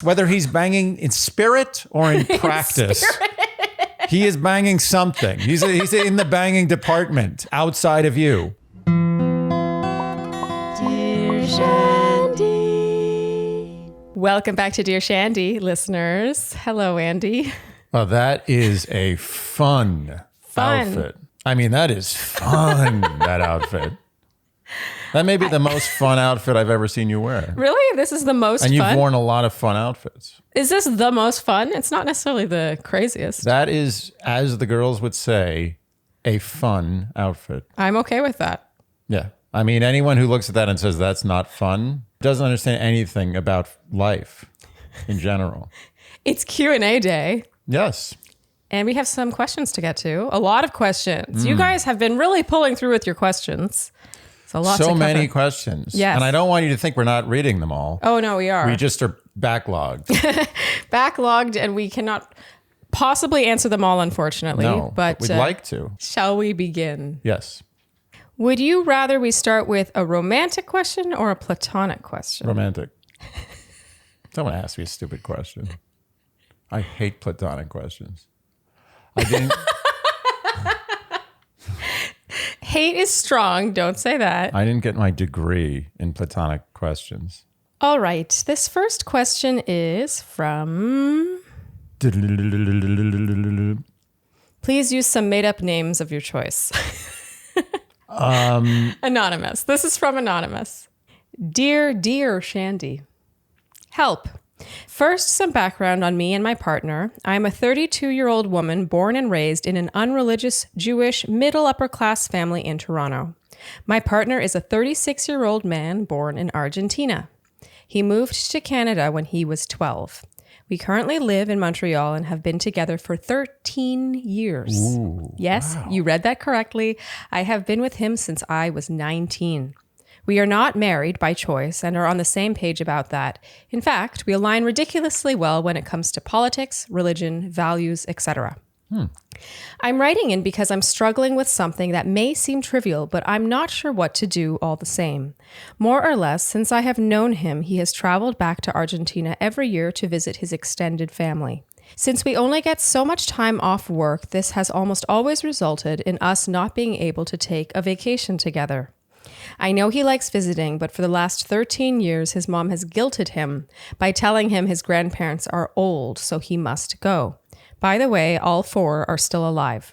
Whether he's banging in spirit or in practice, he is banging something. He's in the banging department outside of you. Dear Shandy. Welcome back to Dear Shandy, listeners. Hello, Andy. Well, that is a fun outfit. I mean, that is fun, that outfit. That may be the most fun outfit I've ever seen you wear. Really? This is the most fun? And you've worn a lot of fun outfits. Is this the most fun? It's not necessarily the craziest. That is, as the girls would say, a fun outfit. I'm okay with that. Yeah. I mean, anyone who looks at that and says that's not fun doesn't understand anything about life in general. It's Q&A day. Yes. And we have some questions to get to. A lot of questions. You guys have been really pulling through with your questions. So many questions. Yes. And I don't want you to think we're not reading them all. Oh, no, we are. We just are backlogged. Backlogged, and we cannot possibly answer them all, unfortunately. No, but we'd like to. Shall we begin? Yes. Would you rather we start with a romantic question or a platonic question? Romantic. Someone asked me a stupid question. I hate platonic questions. I didn't... Hate is strong. Don't say that. I didn't get my degree in platonic questions. All right. This first question is from... Please use some made-up names of your choice. Anonymous. This is from Anonymous. Dear Shandy. Help. First, some background on me and my partner. I am a 32-year-old woman born and raised in an unreligious Jewish middle-upper-class family in Toronto. My partner is a 36-year-old man born in Argentina. He moved to Canada when he was 12. We currently live in Montreal and have been together for 13 years. Ooh, yes, wow. You read that correctly. I have been with him since I was 19. We are not married by choice and are on the same page about that. In fact, we align ridiculously well when it comes to politics, religion, values, etc. I'm writing in because I'm struggling with something that may seem trivial, but I'm not sure what to do all the same. More or less, since I have known him, he has traveled back to Argentina every year to visit his extended family. Since we only get so much time off work, this has almost always resulted in us not being able to take a vacation together. I know he likes visiting, but for the last 13 years, his mom has guilted him by telling him his grandparents are old, so he must go. By the way, all 4 are still alive.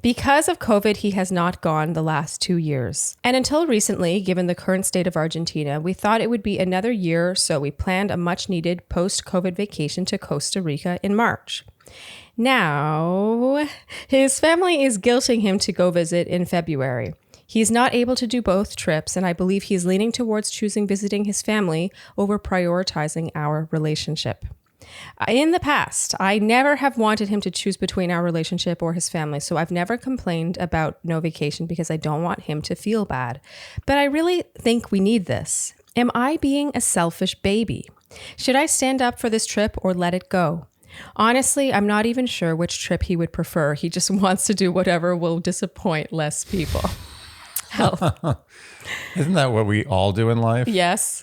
Because of COVID, he has not gone the last 2 years. And until recently, given the current state of Argentina, we thought it would be another year, so we planned a much-needed post-COVID vacation to Costa Rica in March. Now, his family is guilting him to go visit in February. He's not able to do both trips, and I believe he's leaning towards choosing visiting his family over prioritizing our relationship. In the past, I never have wanted him to choose between our relationship or his family, so I've never complained about no vacation because I don't want him to feel bad. But I really think we need this. Am I being a selfish baby? Should I stand up for this trip or let it go? Honestly, I'm not even sure which trip he would prefer. He just wants to do whatever will disappoint less people. Help. Isn't that what we all do in life? Yes.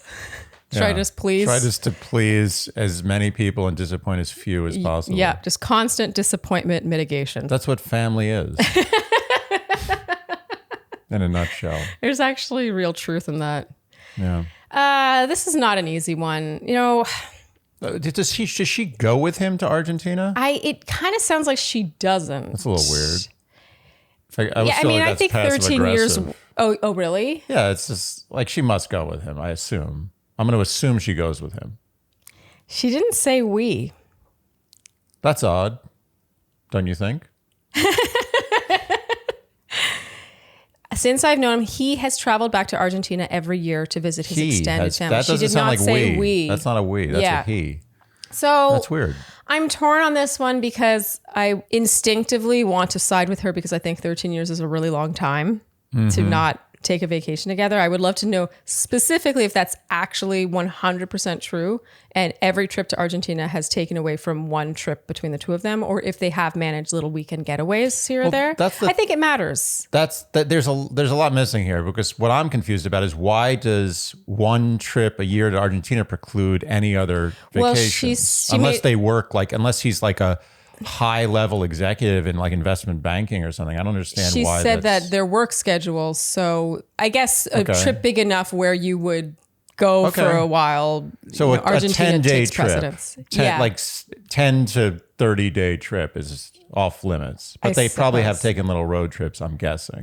Try to please as many people and disappoint as few as possible. Yeah, just constant disappointment mitigation. That's what family is. In a nutshell. There's actually real truth in that. Yeah. This is not an easy one. You know, does she go with him to Argentina? It kind of sounds like she doesn't. That's a little weird. I think 13 years. Oh, really? Yeah, it's just like she must go with him, I assume. I'm going to assume she goes with him. She didn't say we. That's odd, don't you think? Since I've known him, he has traveled back to Argentina every year to visit his extended family. That doesn't sound like we. That's not a we. That's a he. So that's weird. I'm torn on this one because I instinctively want to side with her because I think 13 years is a really long time to not take a vacation together. I would love to know specifically if that's actually 100% true and every trip to Argentina has taken away from one trip between the two of them, or if they have managed little weekend getaways here or there. I think it matters. There's a lot missing here, because what I'm confused about is, why does one trip a year to Argentina preclude any other vacations? Unless he's like a high level executive in like investment banking or something. I don't understand why. She said that their work schedules. So I guess a trip big enough where you would go for a while. So Argentina a 10-day takes trip, precedence. like 10 to 30 day trip is off limits. But they probably have taken little road trips, I'm guessing.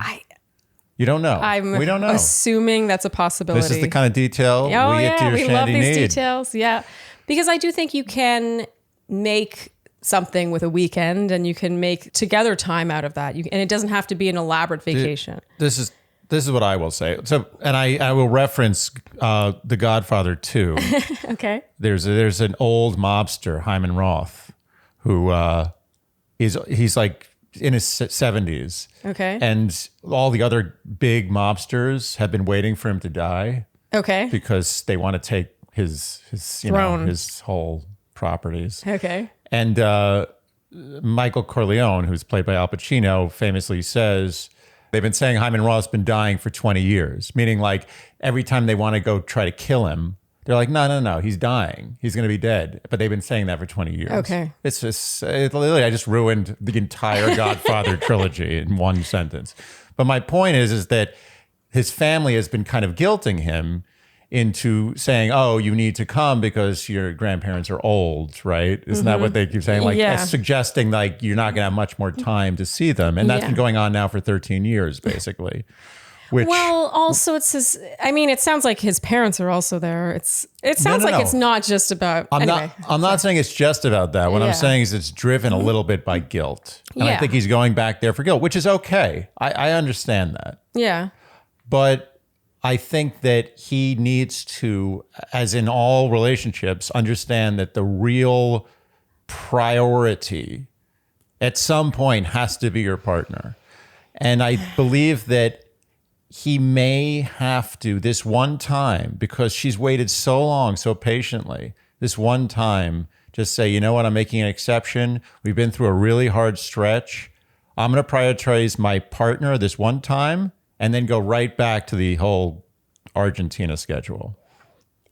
You don't know. We don't know. Assuming that's a possibility. This is the kind of detail we at Dear Shandy love these need. details. Yeah, because I do think you can make something with a weekend, and you can make together time out of that. And it doesn't have to be an elaborate vacation. This is what I will say. So, and I will reference The Godfather 2. Okay. There's an old mobster, Hyman Roth, who he's like in his 70s. Okay. And all the other big mobsters have been waiting for him to die. Okay. Because they want to take his throne, his whole properties. Okay. And Michael Corleone, who's played by Al Pacino, famously says, they've been saying Hyman Roth's been dying for 20 years, meaning like every time they want to go try to kill him, they're like, no, he's dying. He's going to be dead. But they've been saying that for 20 years. Okay. It's just, literally, I just ruined the entire Godfather trilogy in one sentence. But my point is that his family has been kind of guilting him into saying, oh, you need to come because your grandparents are old, right? Isn't that what they keep saying? Like suggesting like you're not going to have much more time to see them. And that's been going on now for 13 years, basically. Well, also it sounds like his parents are also there. It sounds like it's not just about. I'm not saying it's just about that. What I'm saying is it's driven a little bit by guilt. And I think he's going back there for guilt, which is okay. I understand that. Yeah. But I think that he needs to, as in all relationships, understand that the real priority at some point has to be your partner. And I believe that he may have to, this one time, because she's waited so long, so patiently, this one time, just say, you know what, I'm making an exception. We've been through a really hard stretch. I'm going to prioritize my partner this one time, and then go right back to the whole Argentina schedule.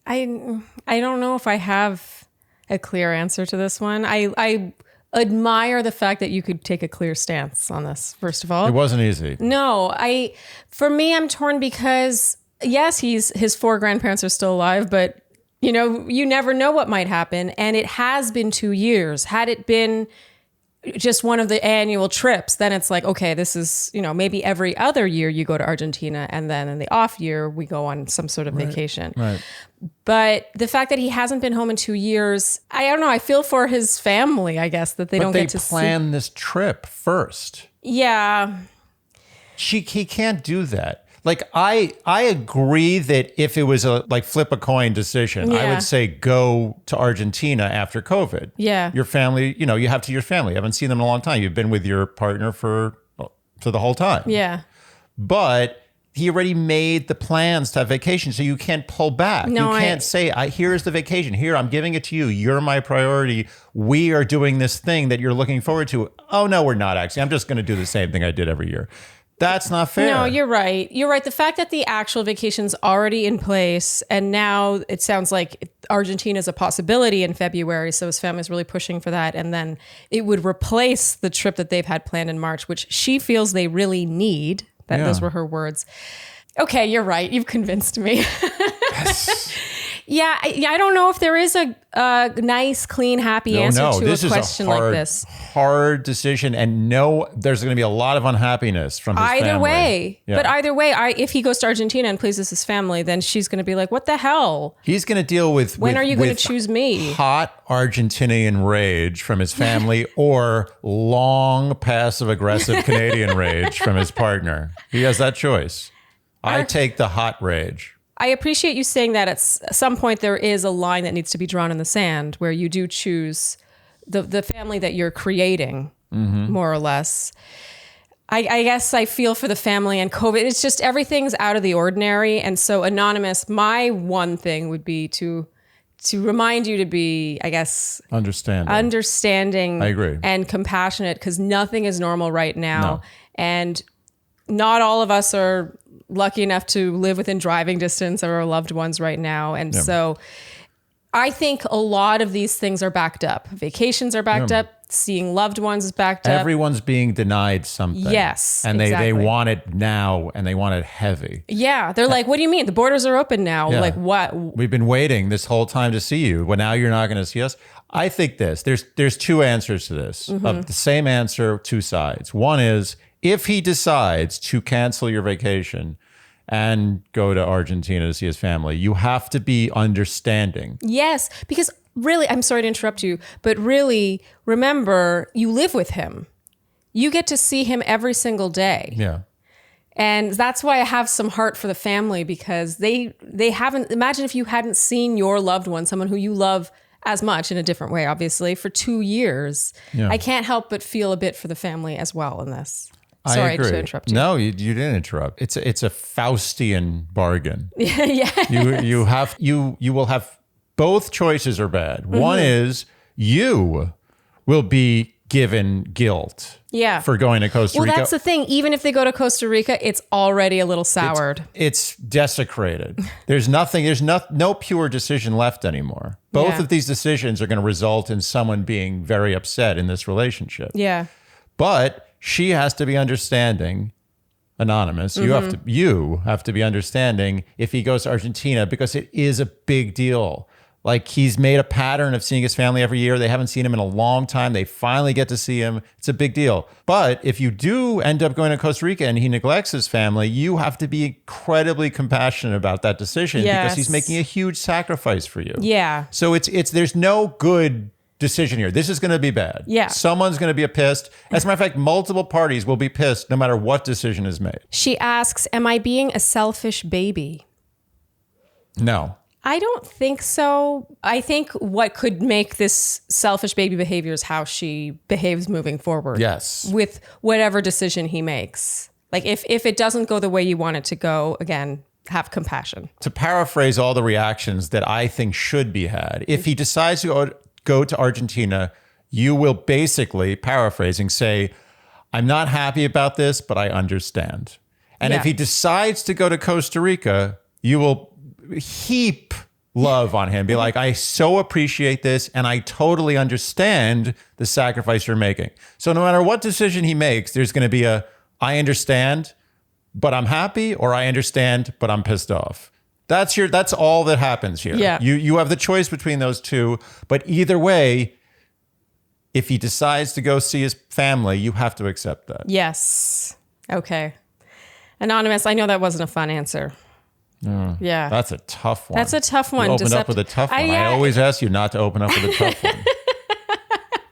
I don't know if I have a clear answer to this one. I admire the fact that you could take a clear stance on this, first of all. It wasn't easy. No, for me, I'm torn because yes, his 4 grandparents are still alive, but you never know what might happen. And it has been 2 years. Had it been just one of the annual trips, then it's like, okay, this is, maybe every other year you go to Argentina, and then in the off year we go on some sort of vacation. Right. But the fact that he hasn't been home in 2 years, I don't know. I feel for his family, I guess, that they don't get to see. But they plan this trip first. Yeah. He can't do that. Like, I agree that if it was a flip a coin decision, I would say go to Argentina after COVID. Yeah. Your family, you have your family. You haven't seen them in a long time. You've been with your partner for the whole time. Yeah. But he already made the plans to have vacation, so you can't pull back. No, you can't say, here's the vacation. Here, I'm giving it to you. You're my priority. We are doing this thing that you're looking forward to. Oh, no, we're not actually. I'm just going to do the same thing I did every year. That's not fair. No, you're right. You're right. The fact that the actual vacation's already in place, and now it sounds like Argentina is a possibility in February, so his family's really pushing for that, and then it would replace the trip that they've had planned in March, which she feels they really need. Those were her words. Okay, you're right. You've convinced me. Yes. Yeah, I don't know if there is a nice, clean, happy answer to a question like this. Hard decision, and there's going to be a lot of unhappiness from his family. Either way. Yeah. But either way, if he goes to Argentina and pleases his family, then she's going to be like, what the hell? He's going to deal with when are you going to choose me? Hot Argentinian rage from his family or long, passive-aggressive Canadian rage from his partner. He has that choice. I take the hot rage. I appreciate you saying that at some point there is a line that needs to be drawn in the sand where you do choose the family that you're creating, more or less. I guess I feel for the family and COVID. It's just everything's out of the ordinary. And so Anonymous, my one thing would be to remind you to be, I guess, understanding I agree. And compassionate, because nothing is normal right now. No. And not all of us are lucky enough to live within driving distance of our loved ones right now. And so I think a lot of these things are backed up. Vacations are backed up. Seeing loved ones is backed up. Everyone's being denied something. Yes, and they want it now, and they want it heavy. Yeah, they're like, what do you mean? The borders are open now. Yeah. Like what? We've been waiting this whole time to see you. Well, now you're not going to see us. I think there's two answers to this. Of the same answer, two sides. One is, if he decides to cancel your vacation and go to Argentina to see his family, you have to be understanding. Yes, because really, I'm sorry to interrupt you, but really, remember, you live with him. You get to see him every single day. Yeah. And that's why I have some heart for the family, because they haven't, imagine if you hadn't seen your loved one, someone who you love as much in a different way, obviously, for 2 years. Yeah. I can't help but feel a bit for the family as well in this. Sorry to interrupt you. No, you didn't interrupt. It's a Faustian bargain. Yeah. You will have, both choices are bad. One is you will be given guilt for going to Costa Rica. Well, that's the thing. Even if they go to Costa Rica, it's already a little soured. It's desecrated. There's no pure decision left anymore. Both of these decisions are going to result in someone being very upset in this relationship. Yeah. But she has to be understanding, Anonymous. You have to be understanding if he goes to Argentina, because it is a big deal. Like, he's made a pattern of seeing his family every year. They haven't seen him in a long time. They finally get to see him. It's a big deal. But if you do end up going to Costa Rica and he neglects his family, you have to be incredibly compassionate about that decision, because he's making a huge sacrifice for you. Yeah. So there's no good decision here. This is going to be bad. Yeah. Someone's going to be pissed. As a matter of fact, multiple parties will be pissed no matter what decision is made. She asks, am I being a selfish baby? No. I don't think so. I think what could make this selfish baby behavior is how she behaves moving forward. Yes. With whatever decision he makes. Like, if it doesn't go the way you want it to go, again, have compassion. To paraphrase all the reactions that I think should be had, if he decides to go to Argentina, you will basically, paraphrasing, say, I'm not happy about this, but I understand. And if he decides to go to Costa Rica, you will heap love on him. Be like, I so appreciate this, and I totally understand the sacrifice you're making. So no matter what decision he makes, there's going to be I understand, but I'm happy, or I understand, but I'm pissed off. That's all that happens here. Yeah. You have the choice between those two, but either way, if he decides to go see his family, you have to accept that. Yes. Okay. Anonymous, I know that wasn't a fun answer. Yeah. That's a tough one. That's a tough one. You opened up with a tough one. I always ask you not to open up with a tough one.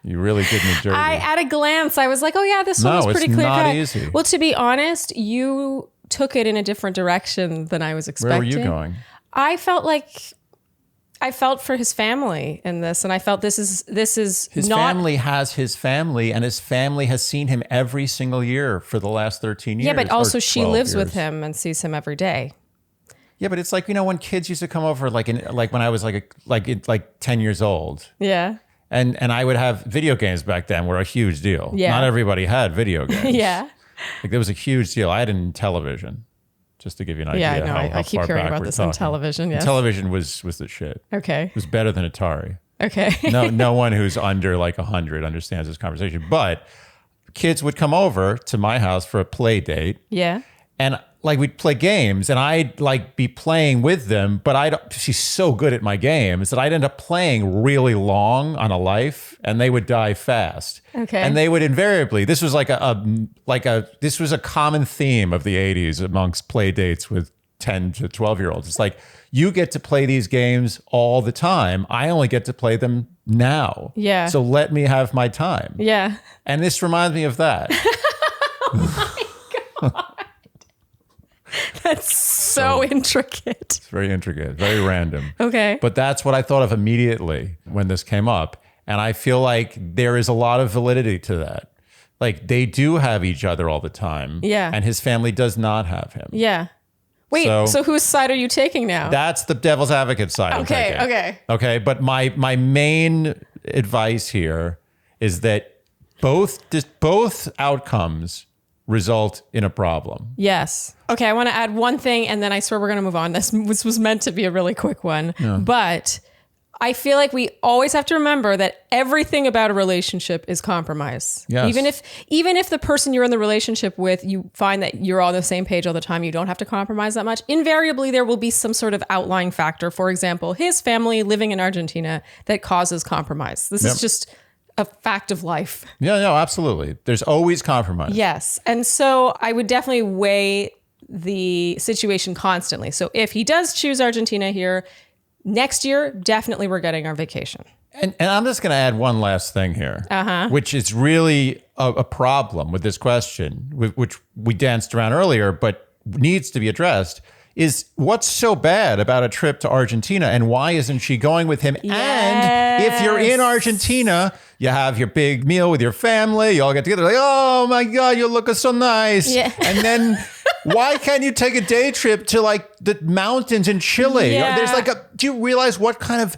You really did me dirty. At a glance, I was like, oh yeah, this one was pretty clear cut. No, it's not easy. Well, to be honest, you took it in a different direction than I was expecting. Where were you going? I felt for his family in this, and I felt this is his family has his family, and his family has seen him every single year for the last 13 years. Yeah, but also she lives with him and sees him every day. Yeah, but it's like, when kids used to come over, like when I was like 10 years old. Yeah. And I would have video games back then were a huge deal. Yeah. Not everybody had video games. Yeah. Like, there was a huge deal. I had it in television, just to give you an idea. Yeah, I know. I keep hearing about this on television. Yes. Television was the shit. Okay. It was better than Atari. Okay. No one who's under like 100 understands this conversation. But kids would come over to my house for a play date. Yeah. And like, we'd play games, and I'd like be playing with them, but she's so good at my games that I'd end up playing really long on a life, and they would die fast. Okay. And they would invariably, this was this was a common theme of the 80s amongst play dates with 10 to 12-year-olds. It's like, you get to play these games all the time. I only get to play them now. Yeah. So let me have my time. Yeah. And this reminds me of that. Oh my God. That's so intricate. It's very intricate, very random. Okay. But that's what I thought of immediately when this came up. And I feel like there is a lot of validity to that, Like they do have each other all the time. Yeah. And his family does not have him. Yeah. Wait, so whose side are you taking now? That's the devil's advocate side. Okay. But my main advice here is that both outcomes result in a problem. Yes. Okay, I want to add one thing, and then I swear we're going to move on. This was meant to be a really quick one. Yeah. But I feel like we always have to remember that everything about a relationship is compromise. Yes. Even if the person you're in the relationship with, you find that you're on the same page all the time, you don't have to compromise that much. Invariably, there will be some sort of outlying factor. For example, his family living in Argentina that causes compromise. This is just a fact of life. Yeah, no, absolutely. There's always compromise. Yes. And so I would definitely weigh the situation constantly. So if he does choose Argentina here, next year, definitely we're getting our vacation. And I'm just going to add one last thing here, which is really a problem with this question, which we danced around earlier, but needs to be addressed, is what's so bad about a trip to Argentina and why isn't she going with him? Yes. And if you're in Argentina, you have your big meal with your family, you all get together like, oh my God, you look so nice. Yeah. And then why can't you take a day trip to like the mountains in Chile? Yeah. There's do you realize what kind of,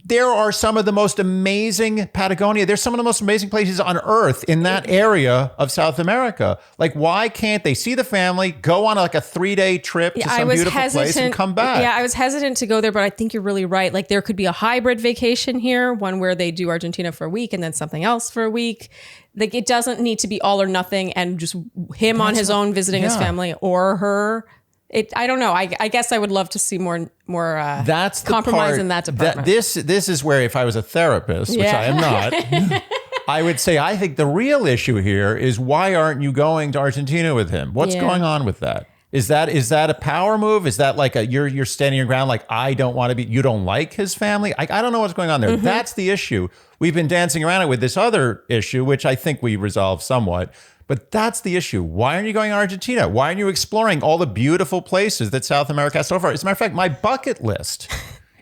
there are some of the most amazing Patagonia. There's some of the most amazing places on earth in that area of South America. Like, why can't they see the family, go on like a 3-day trip to some beautiful place and come back? Yeah, I was hesitant to go there, but I think you're really right. Like there could be a hybrid vacation here, one where they do Argentina for a week and then something else for a week. Like it doesn't need to be all or nothing and just him on his own visiting his family or her. I don't know. I guess I would love to see more that's compromise in that department. This is where if I was a therapist, which I am not, I would say I think the real issue here is why aren't you going to Argentina with him? What's going on with that? Is that a power move? Is that like you're standing your ground like I don't want to be, you don't like his family? I don't know what's going on there. Mm-hmm. That's the issue. We've been dancing around it with this other issue, which I think we resolved somewhat. But that's the issue. Why aren't you going to Argentina? Why aren't you exploring all the beautiful places that South America has to offer? As a matter of fact, my bucket list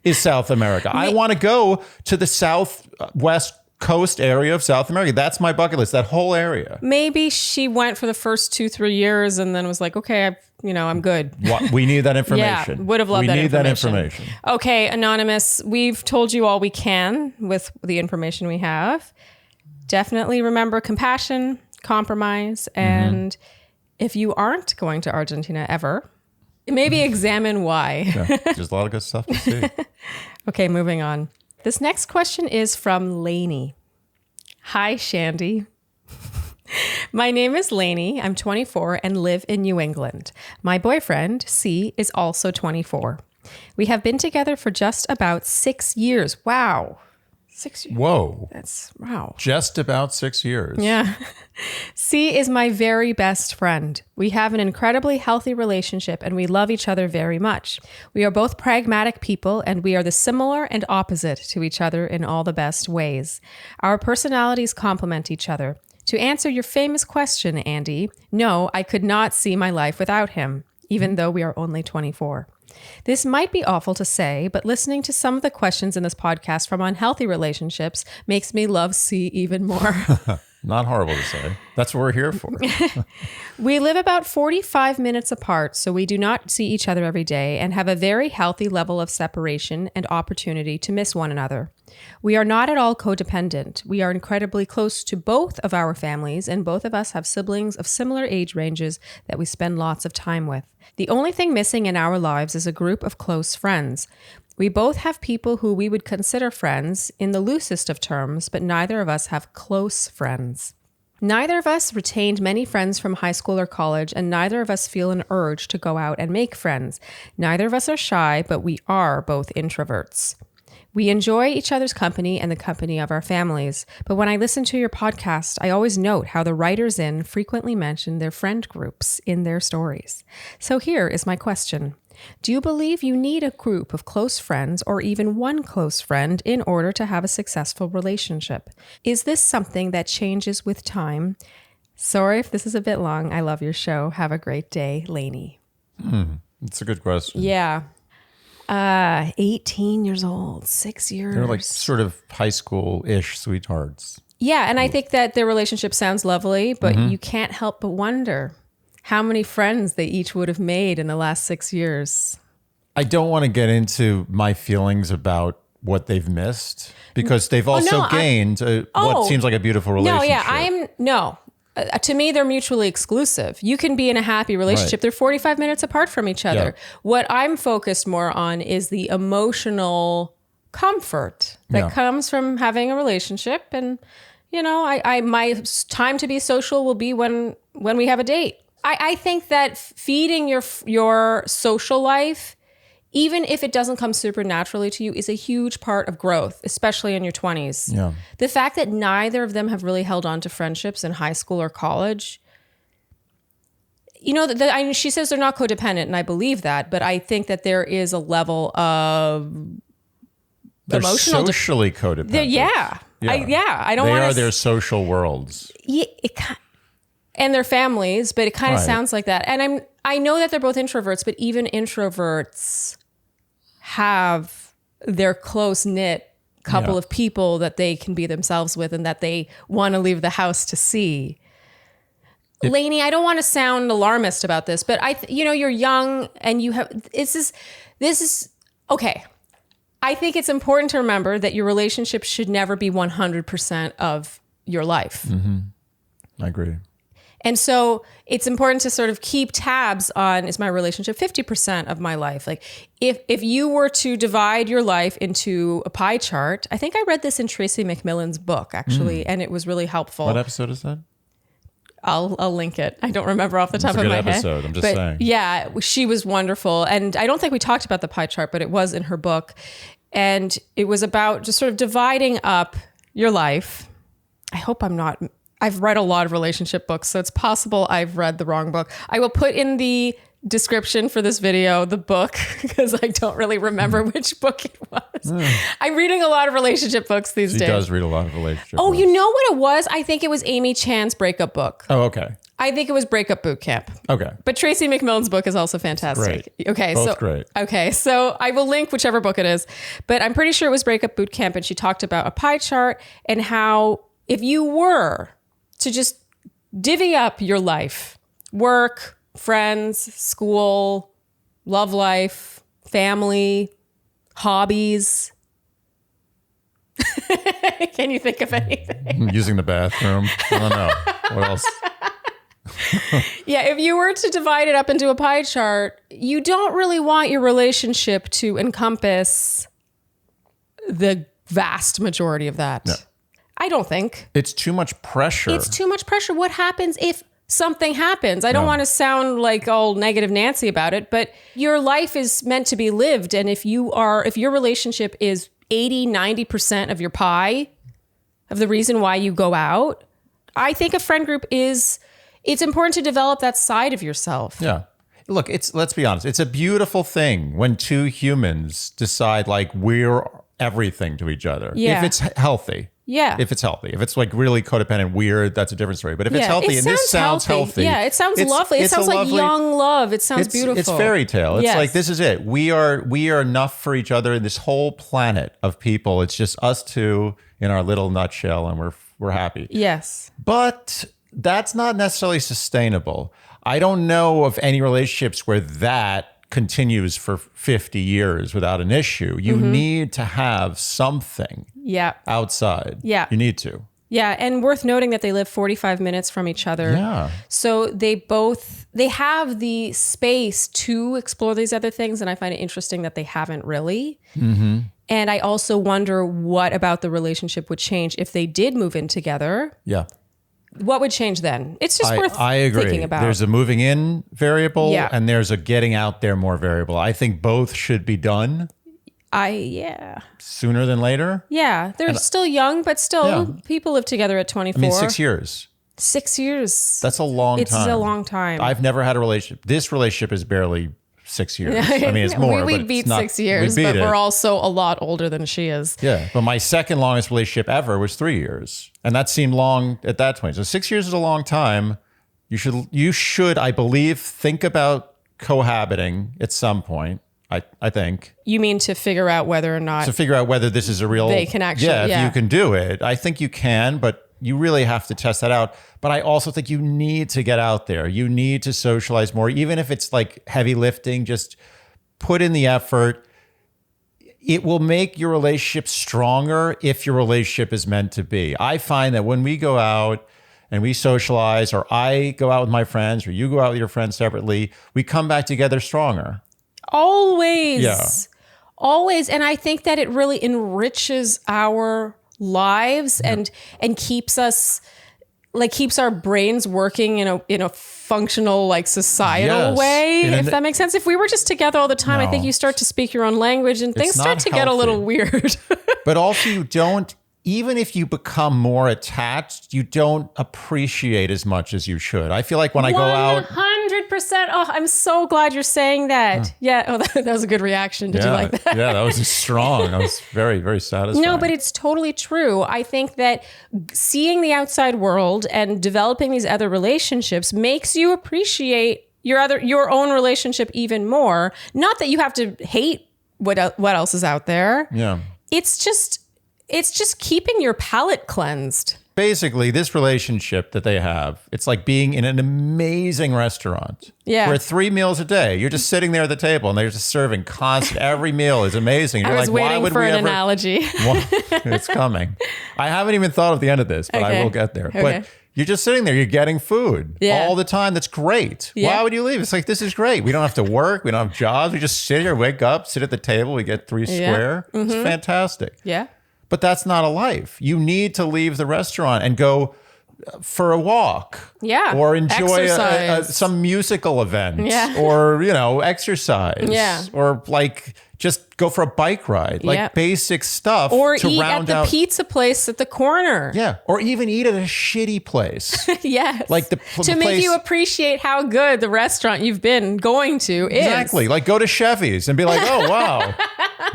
is South America. I want to go to the southwest coast area of South America. That's my bucket list, that whole area. Maybe she went for the first 2-3 years and then was like, okay, I'm good. We need that information. Yeah, would have loved that information. We need that information. Okay, Anonymous, we've told you all we can with the information we have. Definitely remember compassion, compromise, and if you aren't going to Argentina ever, maybe examine why. Yeah, there's a lot of good stuff to see. Okay, moving on. This next question is from Lainey. Hi, Shandy. My name is Lainey. I'm 24 and live in New England. My boyfriend, C, is also 24. We have been together for just about 6 years. Wow. 6 years. Whoa. Wow. Just about 6 years. Yeah. C is my very best friend. We have an incredibly healthy relationship and we love each other very much. We are both pragmatic people and we are the similar and opposite to each other in all the best ways. Our personalities complement each other. To answer your famous question, Andy, no, I could not see my life without him, even though we are only 24. This might be awful to say, but listening to some of the questions in this podcast from unhealthy relationships makes me love C even more. Not horrible to say. That's what we're here for. We live about 45 minutes apart, so we do not see each other every day and have a very healthy level of separation and opportunity to miss one another. We are not at all codependent. We are incredibly close to both of our families, and both of us have siblings of similar age ranges that we spend lots of time with. The only thing missing in our lives is a group of close friends. We both have people who we would consider friends in the loosest of terms, but neither of us have close friends. Neither of us retained many friends from high school or college, and neither of us feel an urge to go out and make friends. Neither of us are shy, but we are both introverts. We enjoy each other's company and the company of our families, but when I listen to your podcast, I always note how the writers in frequently mention their friend groups in their stories. So here is my question. Do you believe you need a group of close friends or even one close friend in order to have a successful relationship? Is this something that changes with time? Sorry if this is a bit long. I love your show. Have a great day, Lainey. It's a good question. Yeah. 18 years old, 6 years. They're like sort of high school-ish sweethearts. Yeah, and I think that their relationship sounds lovely, but you can't help but wonder how many friends they each would have made in the last 6 years. I don't want to get into my feelings about what they've missed because they've also gained what seems like a beautiful relationship. To me, they're mutually exclusive. You can be in a happy relationship. Right. They're 45 minutes apart from each other. Yeah. What I'm focused more on is the emotional comfort that comes from having a relationship. And, my time to be social will be when we have a date. I think that feeding your social life, even if it doesn't come super naturally to you, is a huge part of growth, especially in your 20s. Yeah. The fact that neither of them have really held on to friendships in high school or college, she says they're not codependent, and I believe that, but I think that there is a level of they're emotional socially codependent. I don't want to. They are their social worlds. Yeah, and their families, but it kind of sounds like that. And I know that they're both introverts, but even introverts have their close-knit couple of people that they can be themselves with and that they want to leave the house to see. Lainey, I don't want to sound alarmist about this, but you're young and you have, this is okay. I think it's important to remember that your relationship should never be 100% of your life. Mm-hmm. I agree. And so it's important to sort of keep tabs on, is my relationship 50% of my life? Like if you were to divide your life into a pie chart, I think I read this in Tracy McMillan's book actually, and it was really helpful. What episode is that? I'll link it. I don't remember off the top of my head. It's a good episode, I'm just saying. Yeah, she was wonderful. And I don't think we talked about the pie chart, but it was in her book. And it was about just sort of dividing up your life. I've read a lot of relationship books, so it's possible I've read the wrong book. I will put in the description for this video the book because I don't really remember which book it was. I'm reading a lot of relationship books these days. She does read a lot of relationship books. You know what it was? I think it was Amy Chan's breakup book. Oh, okay. I think it was Breakup Boot Camp. Okay. But Tracy McMillan's book is also fantastic. Great. Okay. Both great. Okay. So I will link whichever book it is, but I'm pretty sure it was Breakup Boot Camp, and she talked about a pie chart and how if you were to just divvy up your life, work, friends, school, love life, family, hobbies. Can you think of anything? Using the bathroom. I don't know. What else? Yeah, if you were to divide it up into a pie chart, you don't really want your relationship to encompass the vast majority of that. No. I don't think. It's too much pressure. It's too much pressure. What happens if something happens? I don't want to sound like all negative Nancy about it, but your life is meant to be lived. And if your relationship is 80, 90% of your pie, of the reason why you go out, I think a friend group it's important to develop that side of yourself. Yeah. Look, let's be honest. It's a beautiful thing when two humans decide like we're everything to each other. Yeah. If it's healthy. Yeah. If it's healthy. If it's like really codependent, weird, that's a different story. But if it's healthy, and this sounds healthy. Yeah, it sounds lovely. It sounds like young love. It sounds beautiful. It's fairy tale. It's like, this is it. We are enough for each other in this whole planet of people. It's just us two in our little nutshell, and we're happy. Yes. But that's not necessarily sustainable. I don't know of any relationships where that continues for 50 years without an issue. You need to have something outside. Yeah. You need to. Yeah. And worth noting that they live 45 minutes from each other. Yeah. So they have the space to explore these other things. And I find it interesting that they haven't really. Mm-hmm. And I also wonder what about the relationship would change if they did move in together. Yeah. What would change then? It's just worth thinking about. There's a moving in variable and there's a getting out there more variable. I think both should be done. Sooner than later. Yeah. They're still young, but still people live together at 24. I mean, 6 years. 6 years. That's a long time. It's a long time. I've never had a relationship. This relationship is barely 6 years. I mean, it's more. we beat 6 years, but we're also a lot older than she is. Yeah. But my second longest relationship ever was 3 years. And that seemed long at that point. So 6 years is a long time. You should, I believe, think about cohabiting at some point. I think. You mean to figure out whether or not... To figure out whether this is a real... They can actually... Yeah, if you can do it. I think you can, but you really have to test that out. But I also think you need to get out there. You need to socialize more, even if it's like heavy lifting, just put in the effort. It will make your relationship stronger if your relationship is meant to be. I find that when we go out and we socialize, or I go out with my friends, or you go out with your friends separately, we come back together stronger. Always. Yeah. Always. And I think that it really enriches our lives and keeps us, like, keeps our brains working in a functional, like, societal way, if that makes sense. If we were just together all the time, I think you start to speak your own language and things start to get a little weird. But also you don't, even if you become more attached, you don't appreciate as much as you should. I feel like when I go out... 100%. Oh, I'm so glad you're saying that. Yeah. Oh, that was a good reaction. Did you like that? Yeah, that was strong. I was very, very satisfied. No, but it's totally true. I think that seeing the outside world and developing these other relationships makes you appreciate your own relationship even more. Not that you have to hate what else is out there. Yeah. It's just keeping your palate cleansed. Basically, this relationship that they have, it's like being in an amazing restaurant. Yeah. Where 3 meals a day, you're just sitting there at the table and they're just serving constant. Every meal is amazing. You're I was waiting for an analogy. It's coming. I haven't even thought of the end of this, but I will get there. Okay. But you're just sitting there, you're getting food all the time. That's great. Yeah. Why would you leave? It's like, this is great. We don't have to work. We don't have jobs. We just sit here, wake up, sit at the table. We get 3 square. Mm-hmm. It's fantastic. Yeah. But that's not a life. You need to leave the restaurant and go for a walk. Yeah. Or enjoy some musical event. Yeah. Or, exercise. Yeah. Or like just go for a bike ride. Like basic stuff. Or to eat round at the out. pizza place at the corner. Yeah. Or even eat at a shitty place. Yes. Like the to make you appreciate how good the restaurant you've been going to is. Exactly. Like go to Chevy's and be like, oh, wow.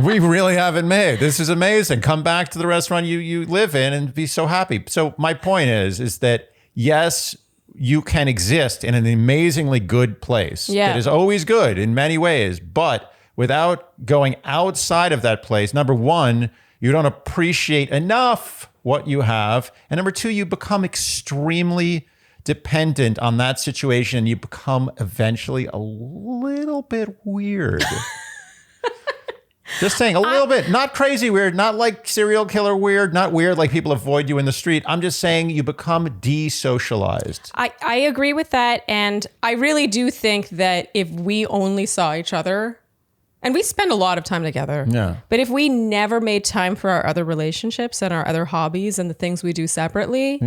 We really have it made. This is amazing. Come back to the restaurant you live in and be so happy. So my point is that yes, you can exist in an amazingly good place that is always good in many ways, but without going outside of that place, number one, you don't appreciate enough what you have. And number two, you become extremely dependent on that situation. You become eventually a little bit weird. Just saying, a little bit, not crazy weird, not like serial killer weird, not weird like people avoid you in the street. I'm just saying you become desocialized. I agree with that. And I really do think that if we only saw each other, and we spend a lot of time together, but if we never made time for our other relationships and our other hobbies and the things we do separately,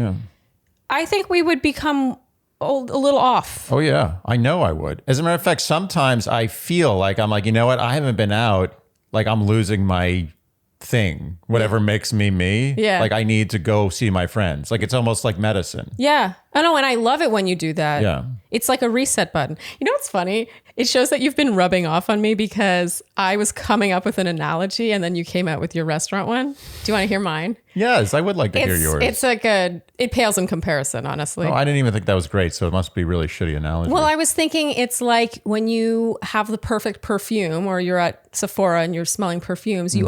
I think we would become a little off. Oh, yeah. I know I would. As a matter of fact, sometimes I feel like I'm like, you know what? I haven't been out. Like I'm losing my thing, whatever makes me me. Yeah. Like I need to go see my friends. Like it's almost like medicine. Yeah. I know. And I love it when you do that. Yeah. It's like a reset button. You know what's funny? It shows that you've been rubbing off on me because I was coming up with an analogy and then you came out with your restaurant one. Do you want to hear mine? Yes, I would like to hear yours. It's like it pales in comparison, honestly. Oh, I didn't even think that was great. So it must be a really shitty analogy. Well, I was thinking it's like when you have the perfect perfume or you're at Sephora and you're smelling perfumes, they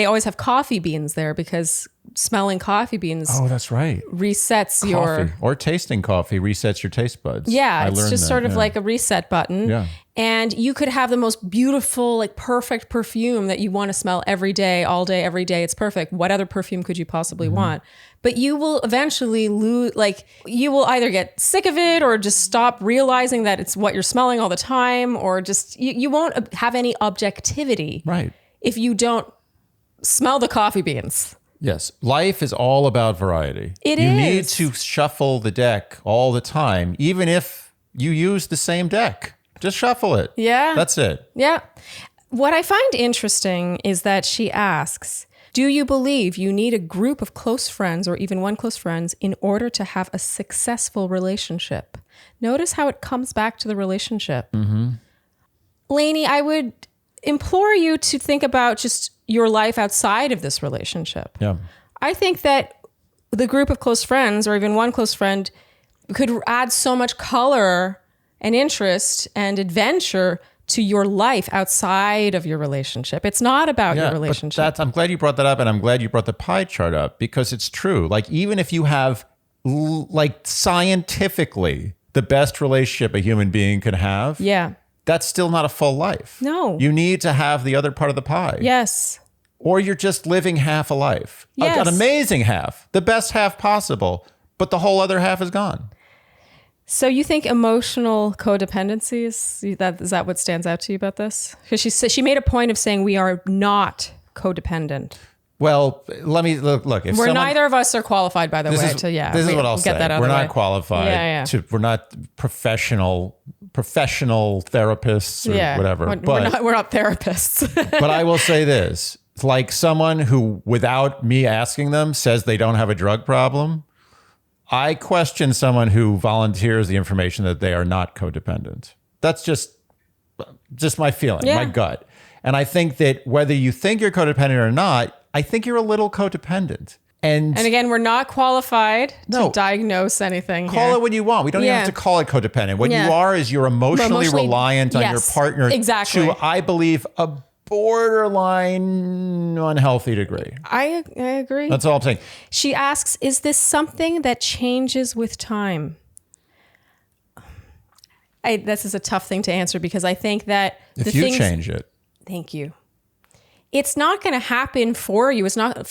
always have coffee beans there because smelling coffee beans. Oh, that's right. Resets coffee. Or tasting coffee resets your taste buds. Yeah, it's just sort of like a reset button. Yeah. And you could have the most beautiful, like perfect perfume that you want to smell every day, all day, every day. It's perfect. What other perfume could you possibly want? But you will eventually lose, like you will either get sick of it or just stop realizing that it's what you're smelling all the time, or just you won't have any objectivity. Right. If you don't smell the coffee beans. Yes. Life is all about variety. You need to shuffle the deck all the time, even if you use the same deck. Just shuffle it. Yeah. That's it. Yeah. What I find interesting is that she asks, do you believe you need a group of close friends or even one close friend in order to have a successful relationship? Notice how it comes back to the relationship. Mm-hmm. Lainey, I would implore you to think about just your life outside of this relationship. Yeah. I think that the group of close friends or even one close friend could add so much color and interest and adventure to your life outside of your relationship. It's not about your relationship. But I'm glad you brought that up, and I'm glad you brought the pie chart up, because it's true. Like, even if you have, like, scientifically the best relationship a human being can have, that's still not a full life. No. You need to have the other part of the pie. Yes. Or you're just living half a life. Yes. An amazing half, the best half possible, but the whole other half is gone. So you think emotional codependency is that what stands out to you about this? Because she made a point of saying we are not codependent. Well, let me look. If neither of us are qualified, by the way. This is what I'll say. We're not qualified. We're not professional therapists or whatever. We're not therapists. But I will say this: like, someone who, without me asking them, says they don't have a drug problem, I question someone who volunteers the information that they are not codependent. That's just my feeling, my gut. And I think that whether you think you're codependent or not, I think you're a little codependent. And again, we're not qualified to diagnose anything. Call it what you want. We don't even have to call it codependent. What you are is you're emotionally reliant on your partner to, I believe, a borderline unhealthy degree. I agree. That's all I'm saying. She asks, is this something that changes with time? This is a tough thing to answer, because I think that if you change it. Thank you. It's not going to happen for you. It's not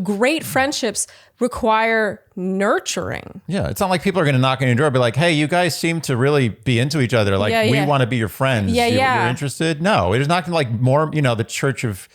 great friendships require nurturing. Yeah. It's not like people are going to knock on your door and be like, hey, you guys seem to really be into each other. Like, we want to be your friends. You're interested? No, it is not going to, like, more, the church of,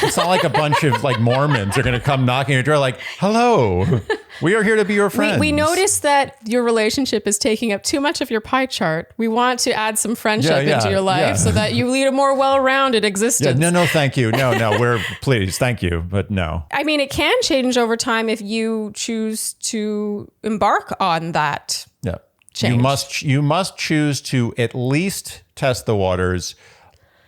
it's not like a bunch of, like, Mormons are going to come knocking on your door like, hello, we are here to be your friends. We noticed that your relationship is taking up too much of your pie chart. We want to add some friendship into your life so that you lead a more well-rounded existence. No, thank you. No, we're pleased. Thank you. But no. I mean, it can change over time if you choose to embark on that change. You must choose to at least test the waters.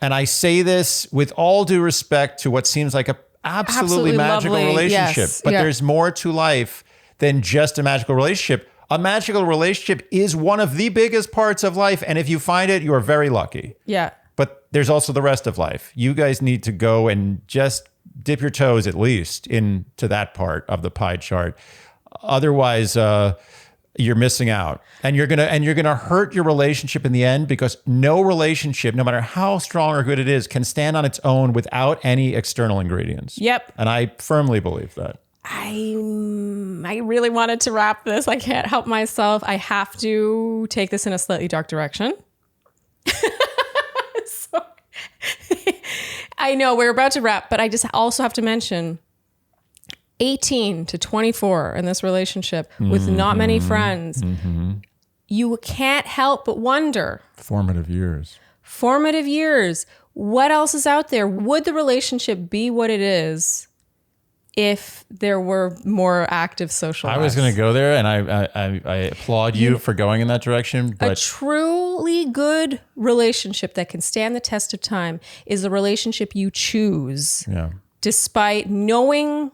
And I say this with all due respect to what seems like a absolutely magical lovely relationship. But there's more to life than just a magical relationship. A magical relationship is one of the biggest parts of life. And if you find it, you are very lucky. Yeah. But there's also the rest of life. You guys need to go and just dip your toes at least into that part of the pie chart. Otherwise, you're missing out, and you're gonna hurt your relationship in the end, because no relationship, no matter how strong or good it is, can stand on its own without any external ingredients. Yep. And I firmly believe that. I really wanted to wrap this. I can't help myself. I have to take this in a slightly dark direction. So, I know we're about to wrap, but I just also have to mention 18 to 24 in this relationship with not many friends. You can't help but wonder. Formative years. What else is out there? Would the relationship be what it is if there were more active social lives? I was going to go there, and I applaud you for going in that direction. But a truly good relationship that can stand the test of time is a relationship you choose, despite knowing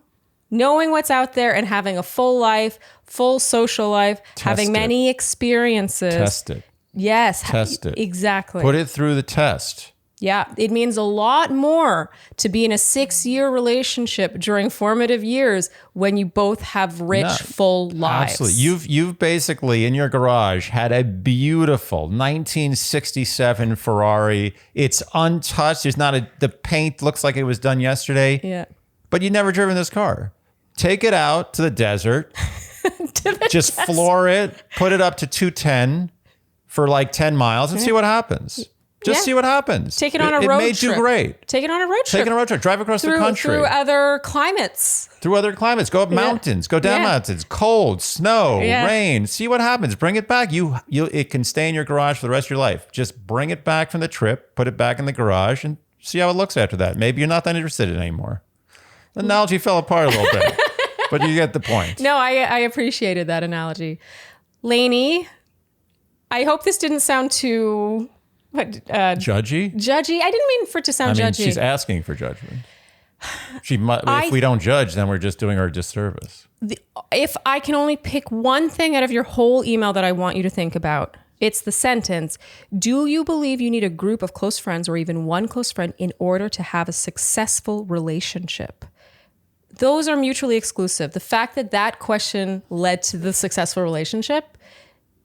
what's out there and having a full life, full social life, having many experiences. Test it. Yes. Test it. Exactly. Put it through the test. Yeah. It means a lot more to be in a 6-year relationship during formative years when you both have rich, full lives. Absolutely. You've basically, in your garage, had a beautiful 1967 Ferrari. It's untouched. There's not the paint looks like it was done yesterday. Yeah. But you've never driven this car. Take it out to the desert. Just floor it. Put it up to 210 for like 10 miles and see what happens. Just see what happens. Take it on a road trip. It may do great. Take it on a road trip. Drive across the country. Through other climates. Go up mountains. Go down mountains. Cold, snow, rain. See what happens. Bring it back. It can stay in your garage for the rest of your life. Just bring it back from the trip. Put it back in the garage and see how it looks after that. Maybe you're not that interested in it anymore. The analogy fell apart a little bit. But you get the point. No, I appreciated that analogy. Lainey, I hope this didn't sound too... judgy? Judgy? I didn't mean for it to sound judgy. She's asking for judgment. If we don't judge, then we're just doing her a disservice. If I can only pick one thing out of your whole email that I want you to think about, It's the sentence, do you believe you need a group of close friends or even one close friend in order to have a successful relationship? Those are mutually exclusive. The fact that that question led to the successful relationship,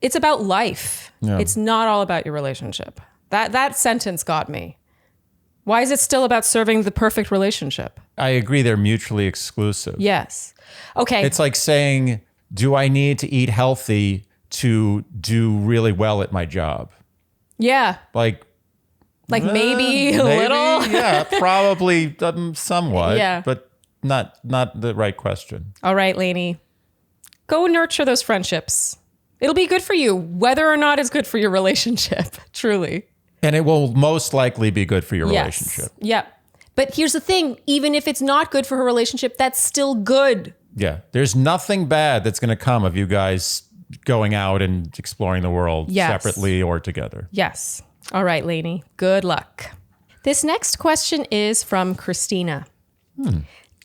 it's about life. Yeah. It's not all about your relationship. That sentence got me. Why is it still about serving the perfect relationship? I agree they're mutually exclusive. Yes. Okay. It's like saying, do I need to eat healthy to do really well at my job? Yeah. Like maybe a little? Yeah, probably somewhat. Yeah. But not the right question. All right, Lainey. Go nurture those friendships. It'll be good for you, whether or not it's good for your relationship, truly. And it will most likely be good for your relationship. Yep. But here's the thing. Even if it's not good for her relationship, that's still good. Yeah. There's nothing bad that's going to come of you guys going out and exploring the world separately or together. Yes. All right, Lainey. Good luck. This next question is from Christina.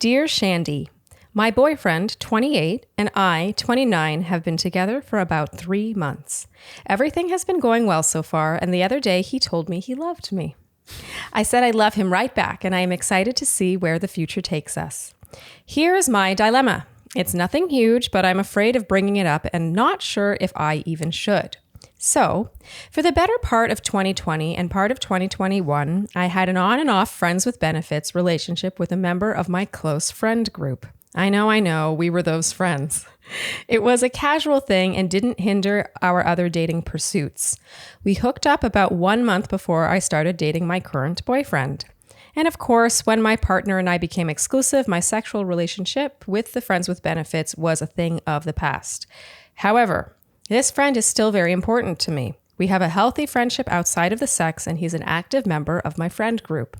Dear Shandy, my boyfriend, 28, and I, 29, have been together for about 3 months. Everything has been going well so far, and the other day he told me he loved me. I said I love him right back, and I am excited to see where the future takes us. Here is my dilemma. It's nothing huge, but I'm afraid of bringing it up and not sure if I even should. So, for the better part of 2020 and part of 2021, I had an on and off friends with benefits relationship with a member of my close friend group. I know, we were those friends. It was a casual thing and didn't hinder our other dating pursuits. We hooked up about 1 month before I started dating my current boyfriend. And of course, when my partner and I became exclusive, my sexual relationship with the friends with benefits was a thing of the past. However, this friend is still very important to me. We have a healthy friendship outside of the sex, and he's an active member of my friend group.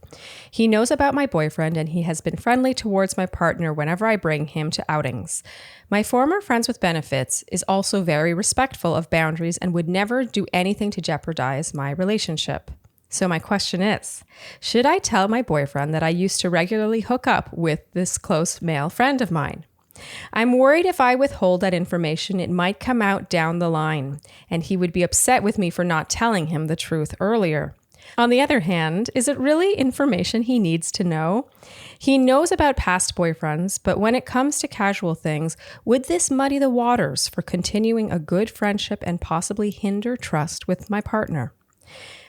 He knows about my boyfriend, and he has been friendly towards my partner whenever I bring him to outings. My former friends with benefits is also very respectful of boundaries and would never do anything to jeopardize my relationship. So my question is, should I tell my boyfriend that I used to regularly hook up with this close male friend of mine? I'm worried if I withhold that information, it might come out down the line, and he would be upset with me for not telling him the truth earlier. On the other hand, is it really information he needs to know? He knows about past boyfriends, but when it comes to casual things, would this muddy the waters for continuing a good friendship and possibly hinder trust with my partner?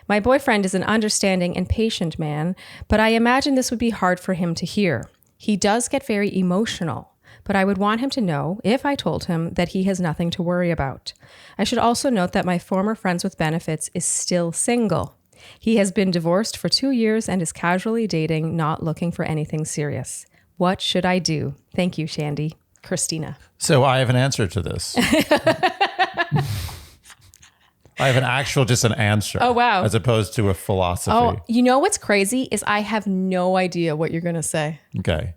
My boyfriend is an understanding and patient man, but I imagine this would be hard for him to hear. He does get very emotional. But I would want him to know, if I told him, that he has nothing to worry about. I should also note that my former friends with benefits is still single. He has been divorced for 2 years and is casually dating, not looking for anything serious. What should I do? Thank you, Shandy. Christina. So I have an answer to this. I have an answer. Oh, wow. As opposed to a philosophy. Oh, you know what's crazy is I have no idea what you're going to say. Okay.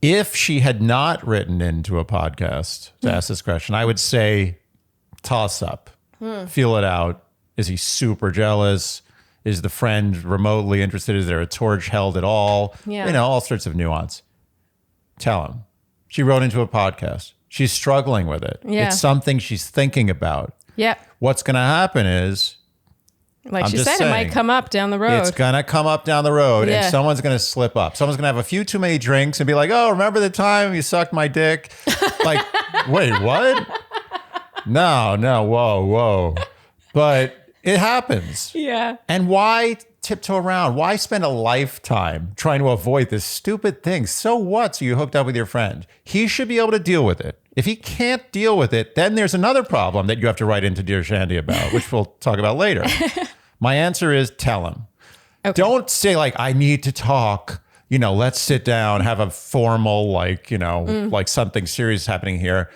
If she had not written into a podcast to ask this question, I would say toss up, feel it out. Is he super jealous? Is the friend remotely interested? Is there a torch held at all? Yeah. You know, all sorts of nuance. Tell him. She wrote into a podcast. She's struggling with it. Yeah. It's something she's thinking about. Yeah. What's going to happen is, like she said, it might come up down the road. It's going to come up down the road, Yeah. and someone's going to slip up. Someone's going to have a few too many drinks and be like, oh, remember the time you sucked my dick? Like, wait, what? No, whoa. But it happens. Yeah. And why tiptoe around? Why spend a lifetime trying to avoid this stupid thing? So what? So you hooked up with your friend. He should be able to deal with it. If he can't deal with it, then there's another problem that you have to write into Dear Shandy about, which we'll talk about later. My answer is tell him. Okay. Don't say like, I need to talk. You know, let's sit down, have a formal, like, you know, like something serious happening here.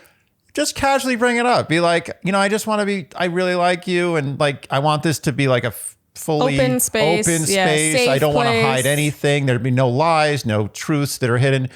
Just casually bring it up. Be like, you know, I really like you. And like, I want this to be like a fully open space. Yeah, I don't want to hide anything. There'd be no lies, no truths that are hidden.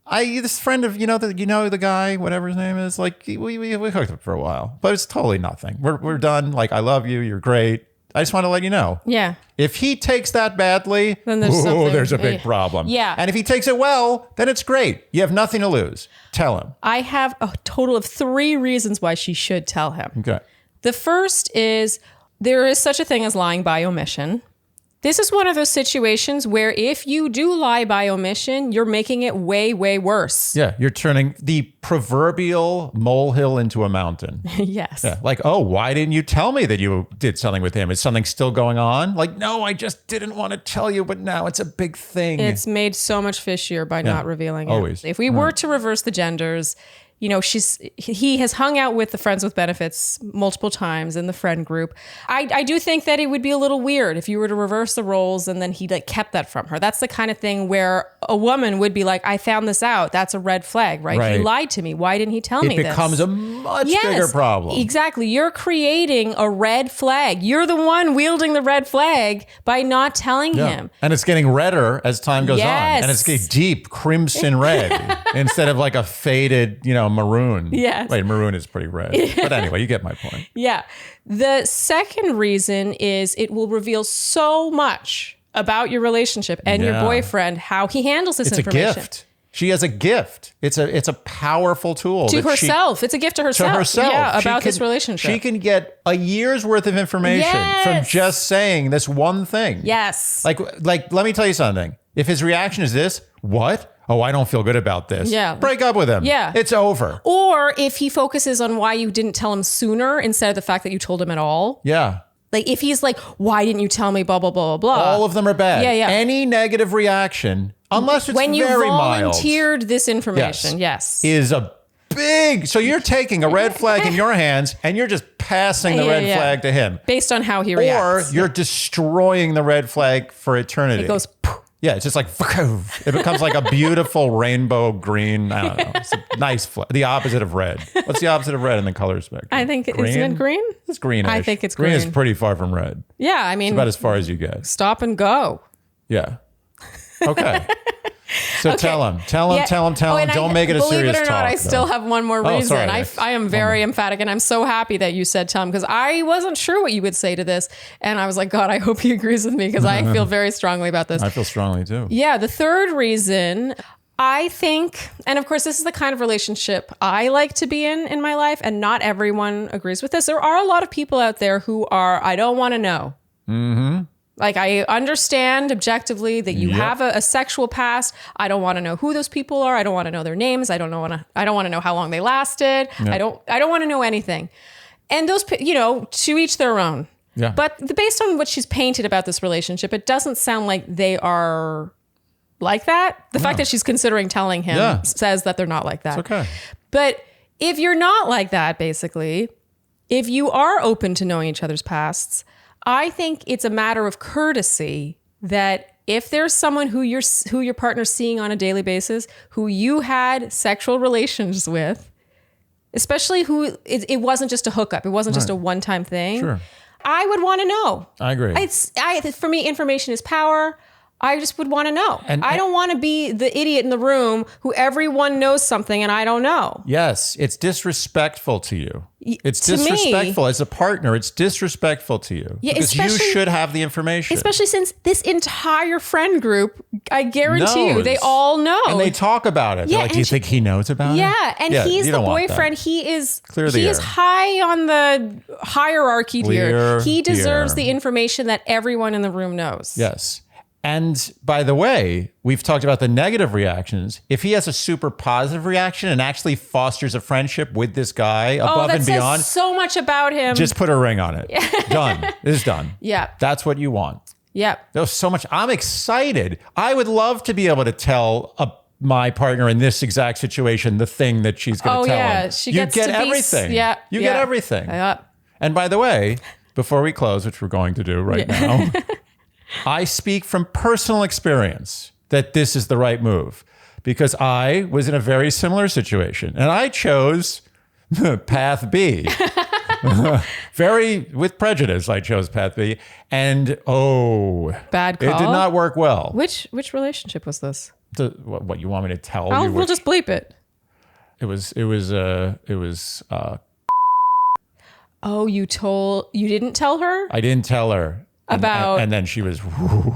This friend of, the guy, whatever his name is, like we hooked up for a while, but it's totally nothing. We're done. Like, I love you. You're great. I just want to let you know. Yeah. If he takes that badly, then there's a big problem. Yeah. And if he takes it well, then it's great. You have nothing to lose. Tell him. I have a total of 3 reasons why she should tell him. Okay. The first is there is such a thing as lying by omission. This is one of those situations where if you do lie by omission, you're making it way, way worse. Yeah, you're turning the proverbial molehill into a mountain. Yes. Yeah, like, oh, why didn't you tell me that you did something with him? Is something still going on? Like, no, I just didn't want to tell you, but now it's a big thing. It's made so much fishier by not revealing it. Always. If we were to reverse the genders, you know, he has hung out with the friends with benefits multiple times in the friend group. I do think that it would be a little weird if you were to reverse the roles and then he like kept that from her. That's the kind of thing where a woman would be like, I found this out. That's a red flag, right? He lied to me. Why didn't he tell me this? It becomes a much bigger problem. Exactly. You're creating a red flag. You're the one wielding the red flag by not telling him. And it's getting redder as time goes on. And it's getting deep crimson red instead of like a faded, you know, maroon. Yes. Wait, maroon is pretty red. But anyway, you get my point. Yeah. The second reason is it will reveal so much about your relationship and your boyfriend, how he handles this information. It's a gift. She has a gift. It's a powerful tool. To herself. It's a gift to herself. To herself. Yeah, about this relationship. She can get a year's worth of information from just saying this one thing. Yes. Like, let me tell you something. If his reaction is this, what? Oh, I don't feel good about this. Yeah. Break up with him. Yeah. It's over. Or if he focuses on why you didn't tell him sooner instead of the fact that you told him at all. Yeah. Like if he's like, why didn't you tell me blah, blah, blah, blah, blah. All of them are bad. Yeah, yeah. Any negative reaction, unless it's when you very mild. volunteered this information, yes. Is a big, so you're taking a red flag in your hands and you're just passing the red flag to him. Based on how he reacts. Or you're destroying the red flag for eternity. It goes poof. Yeah, it's just like, it becomes like a beautiful rainbow green. I don't know. It's a nice flag. The opposite of red. What's the opposite of red in the color spectrum? I think, isn't it green? It's greenish. I think it's green. Green is pretty far from red. Yeah, I mean. It's about as far as you get. Stop and go. Yeah. Okay. So tell him. Don't make it a serious talk. Believe it or not, I still have one more reason. Sorry, I am very emphatic, and I'm so happy that you said tell him, because I wasn't sure what you would say to this. And I was like, God, I hope he agrees with me, because I feel very strongly about this. I feel strongly too. Yeah. The third reason, I think, and of course, this is the kind of relationship I like to be in my life, and not everyone agrees with this. There are a lot of people out there who are, I don't want to know. Mm-hmm. Like, I understand objectively that you have a sexual past. I don't want to know who those people are. I don't want to know their names. I don't want to know how long they lasted. Yep. I don't want to know anything. And those, you know, to each their own. Yeah. But based on what she's painted about this relationship, it doesn't sound like they are like that. The fact that she's considering telling him says that they're not like that. It's okay. But if you're not like that, basically, if you are open to knowing each other's pasts, I think it's a matter of courtesy that if there's someone who your partner's seeing on a daily basis, who you had sexual relations with, especially who it wasn't just a hookup, it wasn't just a one-time thing. Sure. I would want to know. I agree. For me, information is power. I just would want to know. And I don't want to be the idiot in the room who everyone knows something and I don't know. Yes, it's disrespectful to you. It's disrespectful as a partner. It's disrespectful to you. Yeah, because you should have the information. Especially since this entire friend group, I guarantee you, they all know. And they talk about it. Yeah, like, do you think he knows about it? Yeah, and he's the boyfriend. He is high on the hierarchy here. He deserves the information that everyone in the room knows. Yes. And by the way, we've talked about the negative reactions. If he has a super positive reaction and actually fosters a friendship with this guy above and beyond, says so much about him. Just put a ring on it. Done. It's done. Yeah. That's what you want. Yeah. There's so much. I'm excited. I would love to be able to tell my partner in this exact situation the thing that she's going to tell him. She gets to everything. You get everything. Yeah. And by the way, before we close, which we're going to do right now, I speak from personal experience that this is the right move, because I was in a very similar situation and I chose path B. Very with prejudice, I chose path B, and bad call. It did not work well. Which relationship was this? What you want me to tell you? We'll just bleep it. It was. Oh, you didn't tell her? I didn't tell her. And then she was.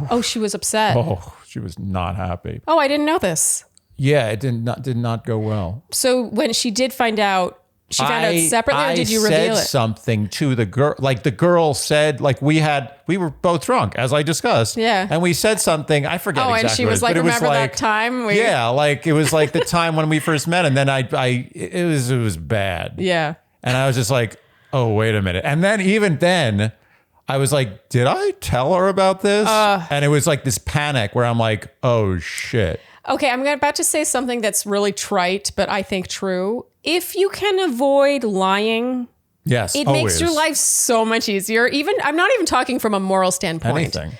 Oh, she was upset. Oh, she was not happy. Oh, I didn't know this. Yeah, it did not go well. So when she did find out, She found out separately, or did you reveal it? I said something to the girl. Like the girl said, like we were both drunk, as I discussed. Yeah. And we said something. I forget exactly. And she was like, "Remember that time?" Yeah, like it was like the time when we first met, and then it was bad. Yeah. And I was just like, "Oh, wait a minute." And then even then, I was like, "Did I tell her about this?" And it was like this panic where I'm like, "Oh shit." Okay, I'm about to say something that's really trite, but I think true. If you can avoid lying, yes, it makes your life so much easier. Even I'm not even talking from a moral standpoint. Anything.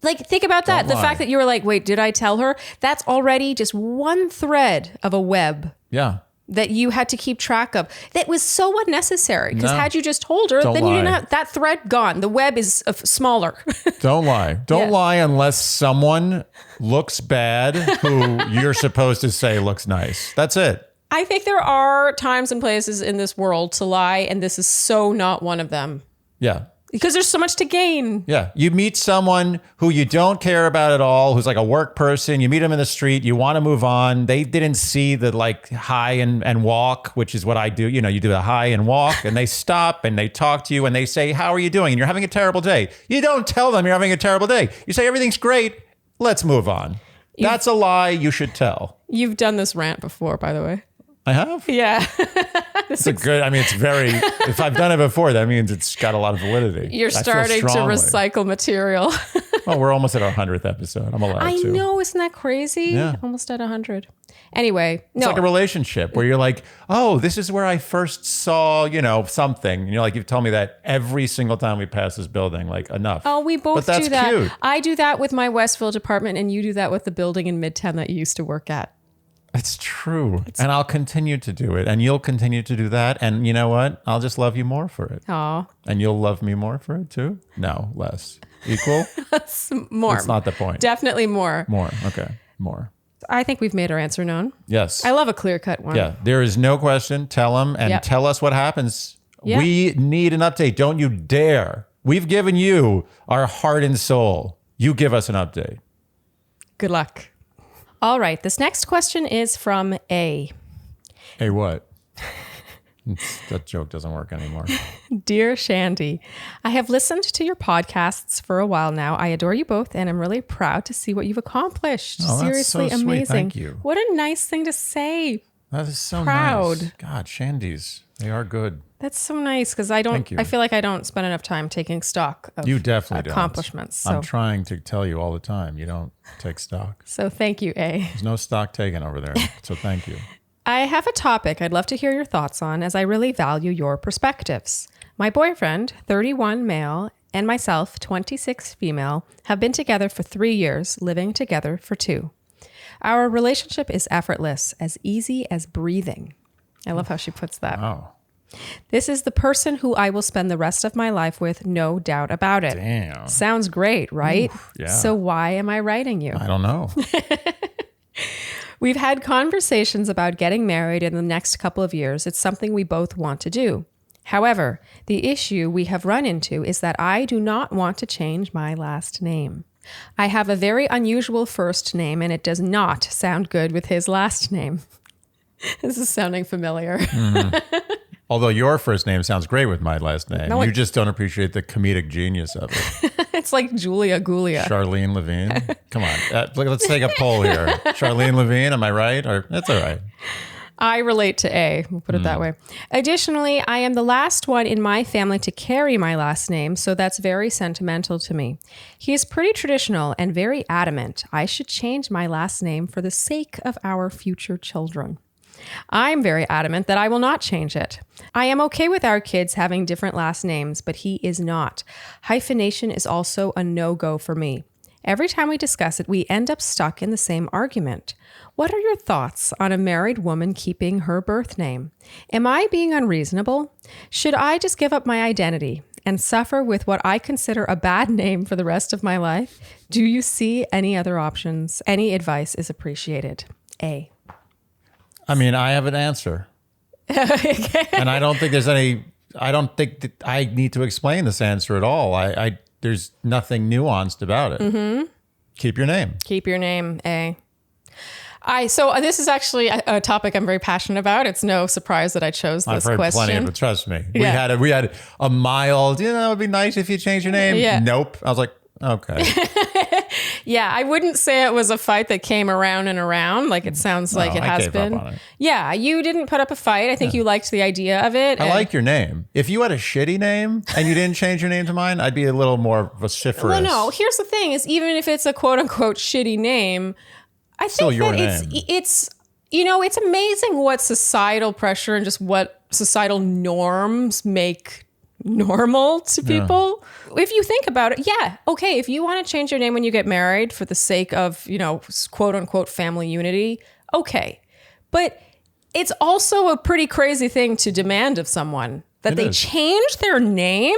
Like, think about that. Don't The lie. fact that you were like, wait, did I tell her? That's already just one thread of a web. Yeah. That you had to keep track of. That was so unnecessary. Because No. had you just told her, Don't then you lie. didn't have that thread gone. The web is smaller. Don't lie. Don't Yeah. lie unless someone looks bad who you're supposed to say looks nice. That's it. I think there are times and places in this world to lie, and this is so not one of them. Yeah. Because there's so much to gain. Yeah. You meet someone who you don't care about at all, who's like a work person. You meet them in the street. You want to move on. They didn't see the like hi and walk, which is what I do. You know, you do the hi and walk, and they stop and they talk to you and they say, "How are you doing?" And you're having a terrible day. You don't tell them you're having a terrible day. You say, "Everything's great. Let's move on." That's a lie you should tell. You've done this rant before, by the way. I have? Yeah. It's a good, I mean, it's very, if I've done it before, that means it's got a lot of validity. You're starting to recycle material. Well, we're almost at our 100th episode. I'm allowed to. I know, isn't that crazy? Yeah. Almost at 100. Anyway, It's like a relationship where you're like, oh, this is where I first saw, something. And you're like, you've told me that every single time we pass this building, like enough. Oh, we both but that's do that. Cute. I do that with my West Village apartment, and you do that with the building in Midtown that you used to work at. It's true. And I'll continue to do it. And you'll continue to do that. And you know what? I'll just love you more for it. Aw. And you'll love me more for it too? No, less. Equal? More. That's not the point. Definitely more. More. Okay. More. I think we've made our answer known. Yes. I love a clear-cut one. Yeah. There is no question. Tell them and tell us what happens. Yeah. We need an update. Don't you dare. We've given you our heart and soul. You give us an update. Good luck. All right. This next question is from A. A what? That joke doesn't work anymore. Dear Shandy, I have listened to your podcasts for a while now. I adore you both, and I'm really proud to see what you've accomplished. Oh, Seriously that's so amazing. Sweet. Thank you. What a nice thing to say. That is so proud. Nice. God, Shandies, they are good. That's so nice because I feel like I don't spend enough time taking stock of you definitely accomplishments. So. I'm trying to tell you all the time, you don't take stock. So thank you, A. There's no stock taken over there. So thank you. I have a topic I'd love to hear your thoughts on as I really value your perspectives. My boyfriend, 31 male, and myself, 26 female, have been together for 3 years, living together for 2. Our relationship is effortless, as easy as breathing. I love how she puts that. Wow. This is the person who I will spend the rest of my life with, no doubt about it. Damn. Sounds great, right? Oof, yeah. So why am I writing you? I don't know. We've had conversations about getting married in the next couple of years. It's something we both want to do. However, the issue we have run into is that I do not want to change my last name. I have a very unusual first name, and it does not sound good with his last name. This is sounding familiar. Mm-hmm. Although your first name sounds great with my last name. No, you just don't appreciate the comedic genius of it. It's like Julia Gulia. Charlene Levine. Come on. Let's take a poll here. Charlene Levine, am I right? Or that's all right. I relate to A, we'll put it that way. Additionally, I am the last one in my family to carry my last name, so that's very sentimental to me. He is pretty traditional and very adamant I should change my last name for the sake of our future children. I'm very adamant that I will not change it. I am okay with our kids having different last names, but he is not. Hyphenation is also a no-go for me. Every time we discuss it, we end up stuck in the same argument. What are your thoughts on a married woman keeping her birth name? Am I being unreasonable? Should I just give up my identity and suffer with what I consider a bad name for the rest of my life? Do you see any other options? Any advice is appreciated. A. I mean, I have an answer. And I don't think there's any, I don't think that I need to explain this answer at all. There's nothing nuanced about it. Mm-hmm. Keep your name. Keep your name, A. So this is actually a topic I'm very passionate about. It's no surprise that I chose this question. I've heard plenty of it. Trust me. Yeah. We had a mild, it'd be nice if you change your name. Yeah. Nope. I was like, okay. Yeah, I wouldn't say it was a fight that came around and around like it sounds like it has been. Up on it. Yeah, you didn't put up a fight. I think you liked the idea of it. I like your name. If you had a shitty name and you didn't change your name to mine, I'd be a little more vociferous. Well, no, here's the thing is even if it's a quote unquote shitty name, I think that it's it's amazing what societal pressure and just what societal norms make normal to people. If you think about it, okay, if you want to change your name when you get married for the sake of, quote unquote family unity, okay. But it's also a pretty crazy thing to demand of someone that they change their name.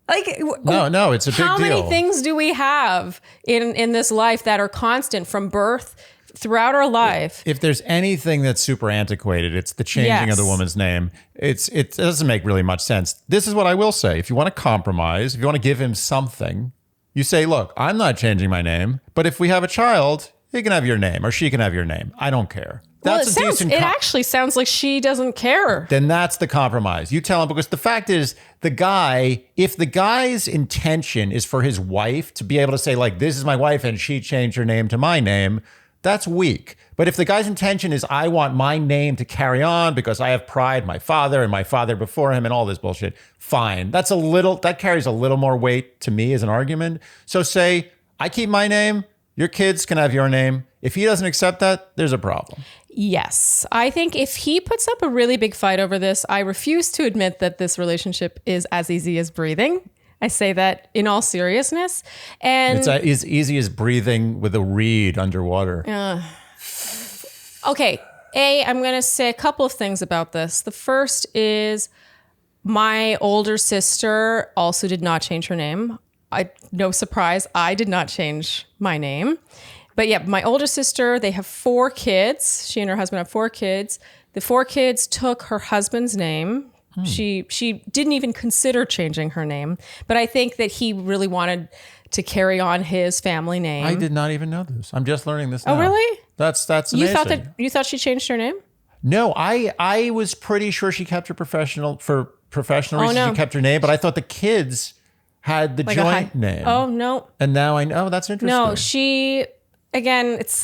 Like, no, it's a big deal. How many things do we have in this life that are constant from birth throughout our life? If there's anything that's super antiquated, it's the changing of the woman's name. It doesn't make really much sense. This is what I will say. If you want to compromise, if you want to give him something, you say, look, I'm not changing my name, but if we have a child, he can have your name or she can have your name. I don't care. It actually sounds like she doesn't care. Then that's the compromise. You tell him, because the fact is, if the guy's intention is for his wife to be able to say, like, this is my wife and she changed her name to my name, that's weak. But if the guy's intention is, I want my name to carry on because I have pride, my father and my father before him and all this bullshit, fine. That carries a little more weight to me as an argument. So say, I keep my name, your kids can have your name. If he doesn't accept that, there's a problem. Yes. I think if he puts up a really big fight over this, I refuse to admit that this relationship is as easy as breathing. I say that in all seriousness. And it's as easy as breathing with a reed underwater. Okay. I'm going to say a couple of things about this. The first is my older sister also did not change her name. No surprise, I did not change my name. But yeah, my older sister, they have 4 kids. She and her husband have 4 kids. The 4 kids took her husband's name. She didn't even consider changing her name. But I think that he really wanted to carry on his family name. I did not even know this. I'm just learning this now. Oh, really? That's amazing. You thought she changed her name? No, I was pretty sure she kept her professional reasons. She kept her name, but I thought the kids had the joint name. Oh, no. And now I know. That's interesting. No,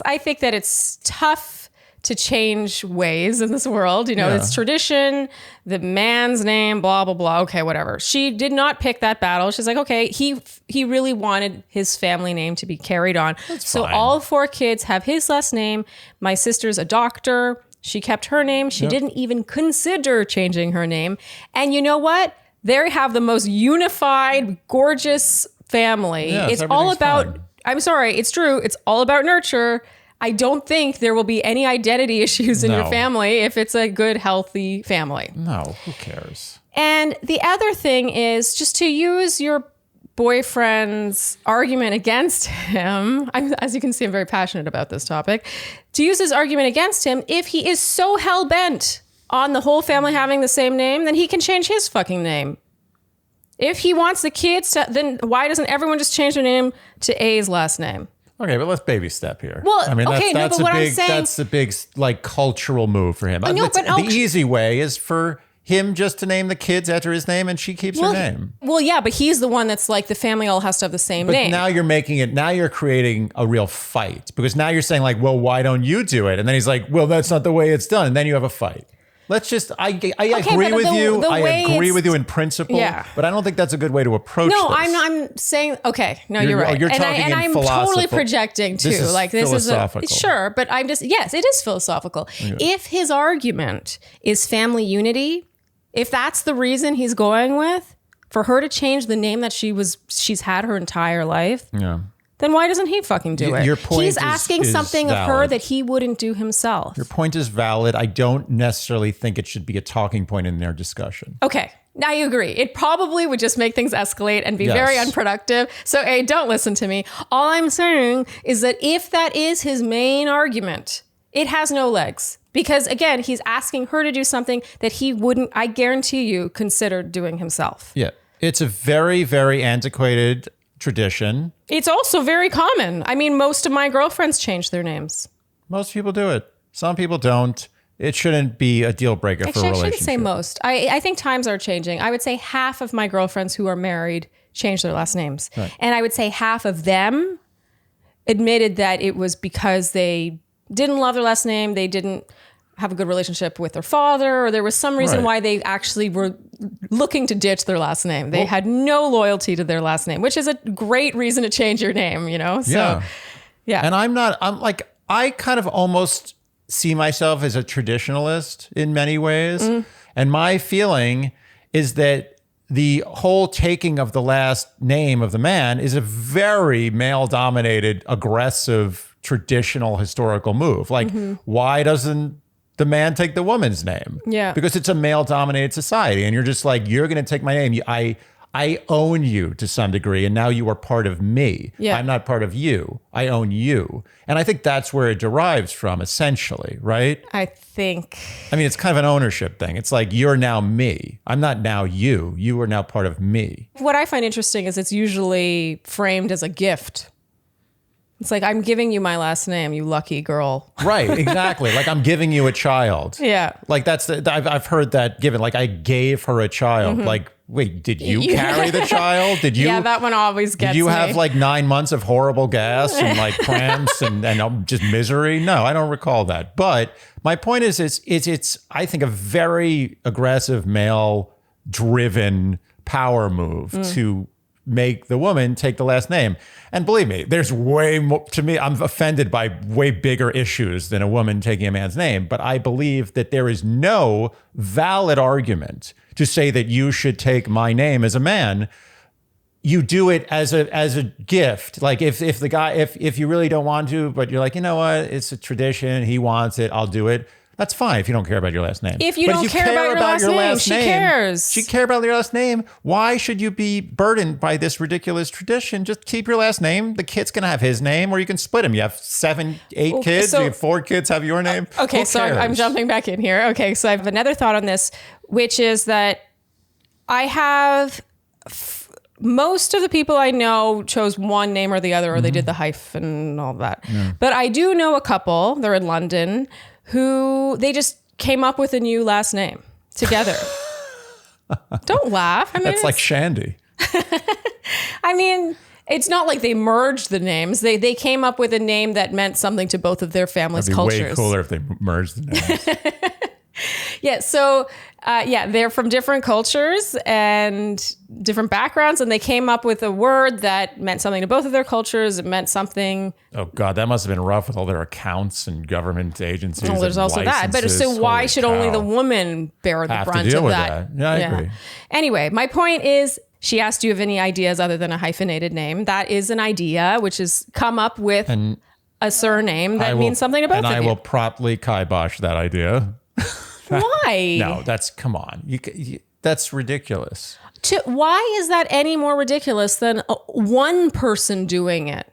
I think that it's tough to change ways in this world. It's tradition, the man's name, blah, blah, blah. Okay, whatever. She did not pick that battle. She's like, okay, he really wanted his family name to be carried on. So all 4 kids have his last name. My sister's a doctor. She kept her name. She didn't even consider changing her name. And you know what? They have the most unified, gorgeous family. It's all about, I'm sorry, it's true. It's all about nurture. I don't think there will be any identity issues in your family if it's a good, healthy family. No, who cares? And the other thing is just to use your boyfriend's argument against him. As you can see, I'm very passionate about this topic. To use his argument against him, if he is so hell-bent on the whole family having the same name, then he can change his fucking name. If he wants the kids to, then why doesn't everyone just change their name to A's last name? Okay, but let's baby step here. Well, that's a big like cultural move for him. The easy way is for him just to name the kids after his name and she keeps her name. Well, yeah, but he's the one that's like the family all has to have the same name. Now you're creating a real fight because now you're saying like, well, why don't you do it? And then he's like, well, that's not the way it's done. And then you have a fight. Let's just, I agree with you. I agree with you in principle, but I don't think that's a good way to approach this. I'm saying, okay, no, you're right. You're talking in I'm totally projecting too. This is philosophical. Sure, but yes, it is philosophical. Yeah. If his argument is family unity, if that's the reason he's going with, for her to change the name that she's had her entire life, then why doesn't he fucking do it? Your point He's asking something valid. of her that he wouldn't do himself. Your point is valid. I don't necessarily think it should be a talking point in their discussion. Okay. I agree. It probably would just make things escalate and be very unproductive. So, A, don't listen to me. All I'm saying is that if that is his main argument, it has no legs. Because, again, he's asking her to do something that he wouldn't, I guarantee you, consider doing himself. Yeah. It's a very, very antiquated tradition. It's also very common. I mean, most of my girlfriends change their names. Most people do it. Some people don't. It shouldn't be a deal breaker for a relationship. I shouldn't say most. I think times are changing. I would say half of my girlfriends who are married changed their last names. Right. And I would say half of them admitted that it was because they didn't love their last name. They didn't have a good relationship with their father, or there was some reason why they actually were looking to ditch their last name. They had no loyalty to their last name, which is a great reason to change your name, you know? So, yeah. And I kind of almost see myself as a traditionalist in many ways. And my feeling is that the whole taking of the last name of the man is a very male-dominated, aggressive, traditional, historical move. Like, why doesn't the man take the woman's name? Yeah. Because it's a male-dominated society. And you're just like, you're going to take my name. I own you to some degree, and now you are part of me. Yeah. I'm not part of you. I own you. And I think that's where it derives from, essentially, right? I mean, it's kind of an ownership thing. It's like, you're now me. I'm not now you. You are now part of me. What I find interesting is it's usually framed as a gift. It's like, I'm giving you my last name, you lucky girl. Right, exactly. Like, I'm giving you a child. Yeah. Like, I've heard that given. Like, I gave her a child. Like, wait, did you carry the child? Did you? Yeah, that one always gets me. Did you have like 9 months of horrible gas and like cramps and just misery? No, I don't recall that. But my point is, it's I think a very aggressive male-driven power move to make the woman take the last name. And believe me, there's way more, to me, I'm offended by way bigger issues than a woman taking a man's name. But I believe that there is no valid argument to say that you should take my name as a man. You do it as a gift. Like if you really don't want to, but you're like, you know what, it's a tradition, he wants it, I'll do it. That's fine if you don't care about your last name. If you don't care about your last name, she cares. She care about your last name. Why should you be burdened by this ridiculous tradition? Just keep your last name. The kid's going to have his name, or you can split him. You have 7, 8 kids. You have 4 kids have your name. Okay, so I'm jumping back in here. Okay, so I have another thought on this, which is that I have... most of the people I know chose one name or the other, or they did the hyphen and all that. Yeah. But I do know a couple, they're in London, who they just came up with a new last name together. Don't laugh. I mean, that's like Shandy. I mean, it's not like they merged the names. They came up with a name that meant something to both of their families' cultures. It'd be way cooler if they merged the names. Yeah, so they're from different cultures and different backgrounds, and they came up with a word that meant something to both of their cultures. It meant something. Oh God, that must have been rough with all their accounts and government agencies. Well, there's also that. But so why should only the woman bear the brunt of that? Yeah, I agree. Anyway, my point is, she asked you of any ideas other than a hyphenated name. That is an idea which has come up with a surname that means something to both of you. And I will promptly kibosh that idea. Why? No, come on. That's ridiculous. Why is that any more ridiculous than one person doing it?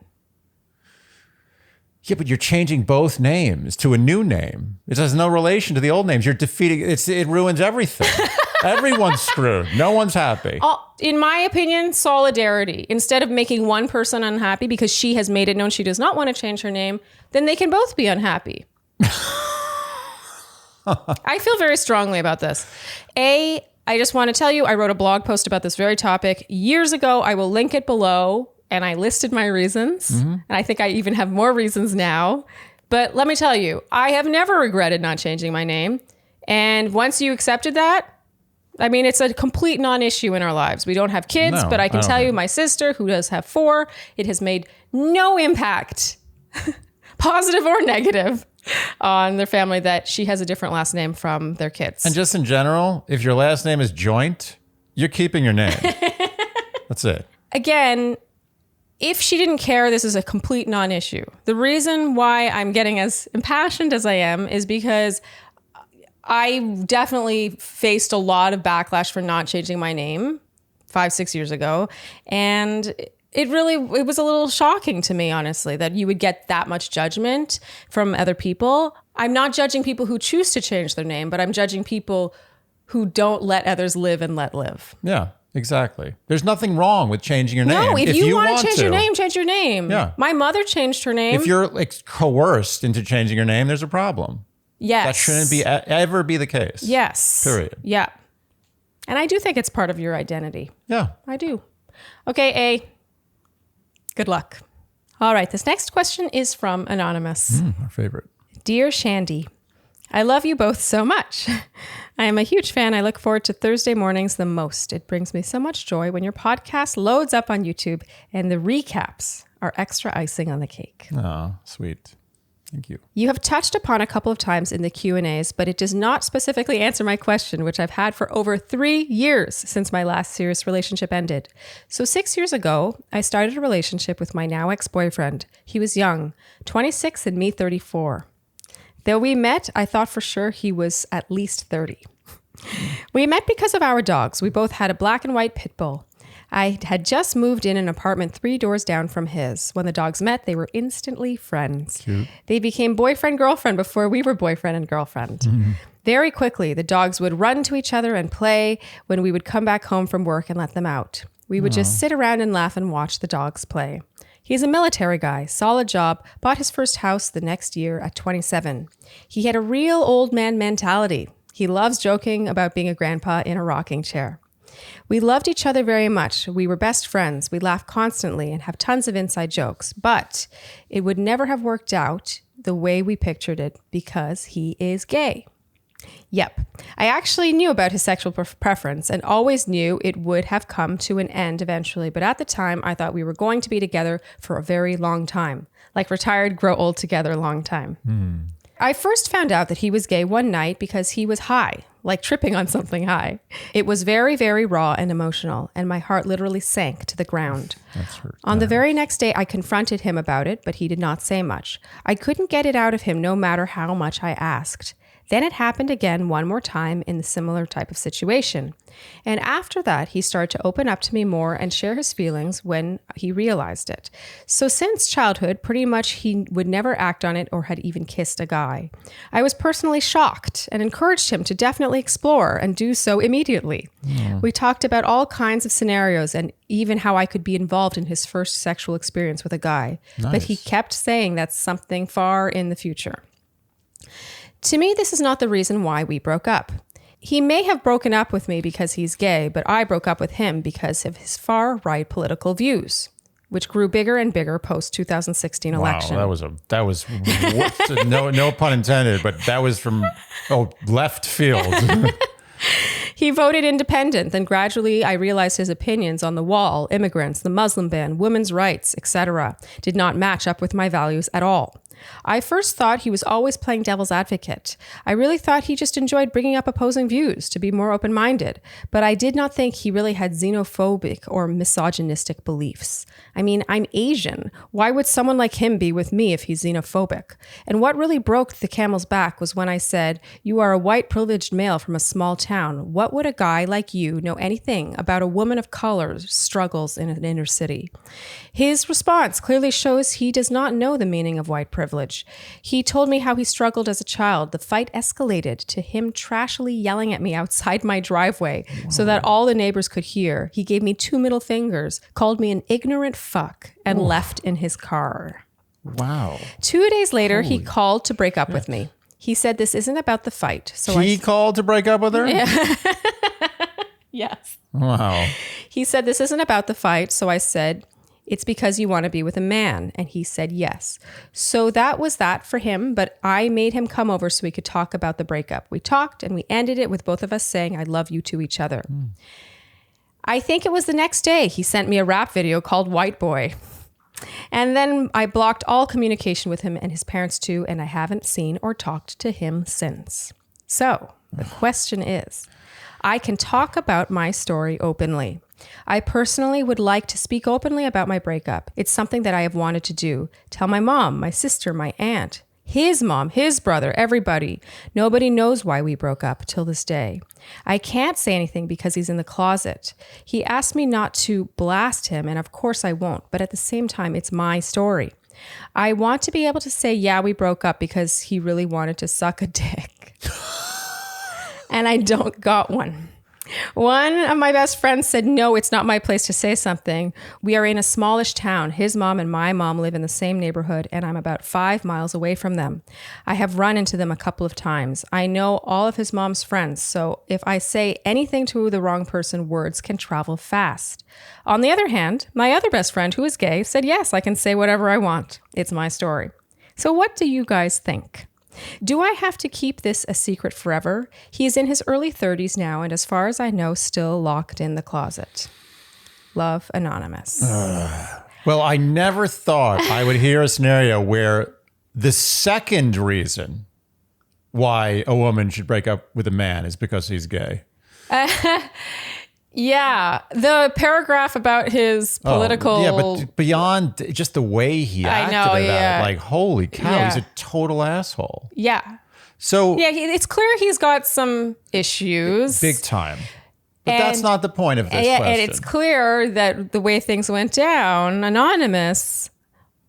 Yeah, but you're changing both names to a new name. It has no relation to the old names. You're defeating it ruins everything. Everyone's screwed. No one's happy. In my opinion, solidarity. Instead of making one person unhappy because she has made it known she does not want to change her name, then they can both be unhappy. I feel very strongly about this. I just want to tell you, I wrote a blog post about this very topic years ago. I will link it below, and I listed my reasons. And I think I even have more reasons now. But let me tell you, I have never regretted not changing my name. And once you accepted that, I mean, it's a complete non-issue in our lives. We don't have kids, but I can tell you, my sister, who does have 4, it has made no impact, positive or negative, on their family that she has a different last name from their kids. And just in general, if your last name is Joint, you're keeping your name. That's it. Again, if she didn't care, this is a complete non-issue. The reason why I'm getting as impassioned as I am is because I definitely faced a lot of backlash for not changing my name 5-6 years ago. And it was a little shocking to me, honestly, that you would get that much judgment from other people. I'm not judging people who choose to change their name, but I'm judging people who don't let others live and let live. Yeah. Exactly. There's nothing wrong with changing your name. No, if you want to change your name, change your name. Yeah. My mother changed her name. If you're like coerced into changing your name, there's a problem. Yes. That shouldn't be ever be the case. Yes. Period. Yeah. And I do think it's part of your identity. Yeah. I do. Okay, A. Good luck. All right. This next question is from Anonymous. Our favorite. Dear Shandy, I love you both so much. I am a huge fan. I look forward to Thursday mornings the most. It brings me so much joy when your podcast loads up on YouTube and the recaps are extra icing on the cake. Oh, sweet. Thank you. You have touched upon a couple of times in the Q&As, but it does not specifically answer my question, which I've had for over 3 years since my last serious relationship ended. So 6 years ago, I started a relationship with my now ex-boyfriend. He was young, 26 and me 34. Though we met, I thought for sure he was at least 30. We met because of our dogs. We both had a black and white pit bull. I had just moved in an apartment 3 doors down from his. When the dogs met, they were instantly friends. Cute. They became boyfriend-girlfriend before we were boyfriend and girlfriend. Very quickly, the dogs would run to each other and play when we would come back home from work and let them out. We would just sit around and laugh and watch the dogs play. He's a military guy, solid job, bought his first house the next year at 27. He had a real old man mentality. He loves joking about being a grandpa in a rocking chair. We loved each other very much. We were best friends. We laugh constantly and have tons of inside jokes, but it would never have worked out the way we pictured it because he is gay. Yep. I actually knew about his sexual preference and always knew it would have come to an end eventually. But at the time, I thought we were going to be together for a very long time. Like retired, grow old together, long time. I first found out that he was gay one night because he was high, like tripping on something high. It was very, very raw and emotional, and my heart literally sank to the ground. That's hurt. On the very next day, I confronted him about it, but he did not say much. I couldn't get it out of him no matter how much I asked. Then it happened again one more time in a similar type of situation. And after that, he started to open up to me more and share his feelings when he realized it. So since childhood, pretty much he would never act on it or had even kissed a guy. I was personally shocked and encouraged him to definitely explore and do so immediately. We talked about all kinds of scenarios and even how I could be involved in his first sexual experience with a guy. Nice. But he kept saying that's something far in the future. To me, this is not the reason why we broke up. He may have broken up with me because he's gay, but I broke up with him because of his far-right political views, which grew bigger and bigger post-2016 election. Wow, that was no pun intended, but that was from left field. He voted independent, then gradually I realized his opinions on the wall, immigrants, the Muslim ban, women's rights, etc., did not match up with my values at all. I first thought he was always playing devil's advocate. I really thought he just enjoyed bringing up opposing views to be more open-minded, but I did not think he really had xenophobic or misogynistic beliefs. I mean, I'm Asian. Why would someone like him be with me if he's xenophobic? And what really broke the camel's back was when I said, "You are a white privileged male from a small town. What would a guy like you know anything about a woman of color's struggles in an inner city?" His response clearly shows he does not know the meaning of white privilege. He told me how he struggled as a child. The fight escalated to him trashily yelling at me outside my driveway so that all the neighbors could hear. He gave me 2 middle fingers, called me an ignorant fuck, and left in his car. Wow. 2 days later, he called to break up with me. He said this isn't about the fight. So he called to break up with her? Yeah. Yes. Wow. He said this isn't about the fight. So I said, "It's because you want to be with a man." And he said yes. So that was that for him, but I made him come over so we could talk about the breakup. We talked and we ended it with both of us saying, "I love you" to each other. I think it was the next day he sent me a rap video called White Boy. And then I blocked all communication with him and his parents too, and I haven't seen or talked to him since. So the question is, I can talk about my story openly. I personally would like to speak openly about my breakup. It's something that I have wanted to do. Tell my mom, my sister, my aunt, his mom, his brother, everybody. Nobody knows why we broke up till this day. I can't say anything because he's in the closet. He asked me not to blast him, and of course I won't, but at the same time, it's my story. I want to be able to say, yeah, we broke up because he really wanted to suck a dick. And I don't got one. One of my best friends said, no, it's not my place to say something. We are in a smallish town. His mom and my mom live in the same neighborhood, and I'm about 5 miles away from them. I have run into them a couple of times. I know all of his mom's friends, so if I say anything to the wrong person, words can travel fast. On the other hand, my other best friend, who is gay, said, yes, I can say whatever I want. It's my story. So what do you guys think? Do I have to keep this a secret forever? He is in his early 30s now, and as far as I know, still locked in the closet. Love, Anonymous. Well, I never thought I would hear a scenario where the second reason why a woman should break up with a man is because he's gay. Yeah, the paragraph about his political... yeah, but beyond just the way he acted about it, like, holy cow, he's a total asshole. Yeah. So... yeah, it's clear he's got some issues. Big time. But that's not the point of this question. And it's clear that the way things went Anonymous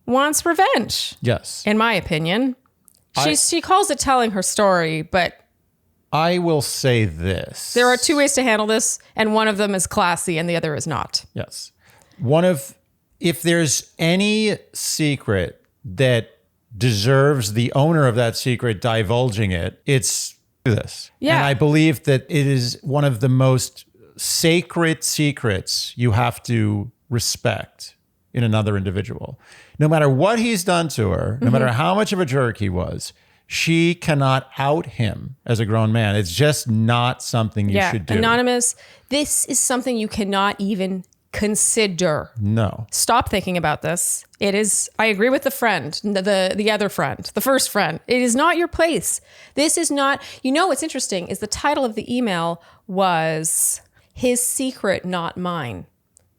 wants revenge. Yes. In my opinion. She calls it telling her story, but... I will say this. There are two ways to handle this, and one of them is classy and the other is not. Yes. If there's any secret that deserves the owner of that secret divulging it, it's this. Yeah. And I believe that it is one of the most sacred secrets you have to respect in another individual. No matter what he's done to her, no matter how much of a jerk he was, she cannot out him as a grown man. It's just not something you should do. Anonymous, this is something you cannot even consider. No. Stop thinking about this. It is, I agree with the friend, the other friend, the first friend. It is not your place. This is not, what's interesting is the title of the email was His Secret, Not Mine.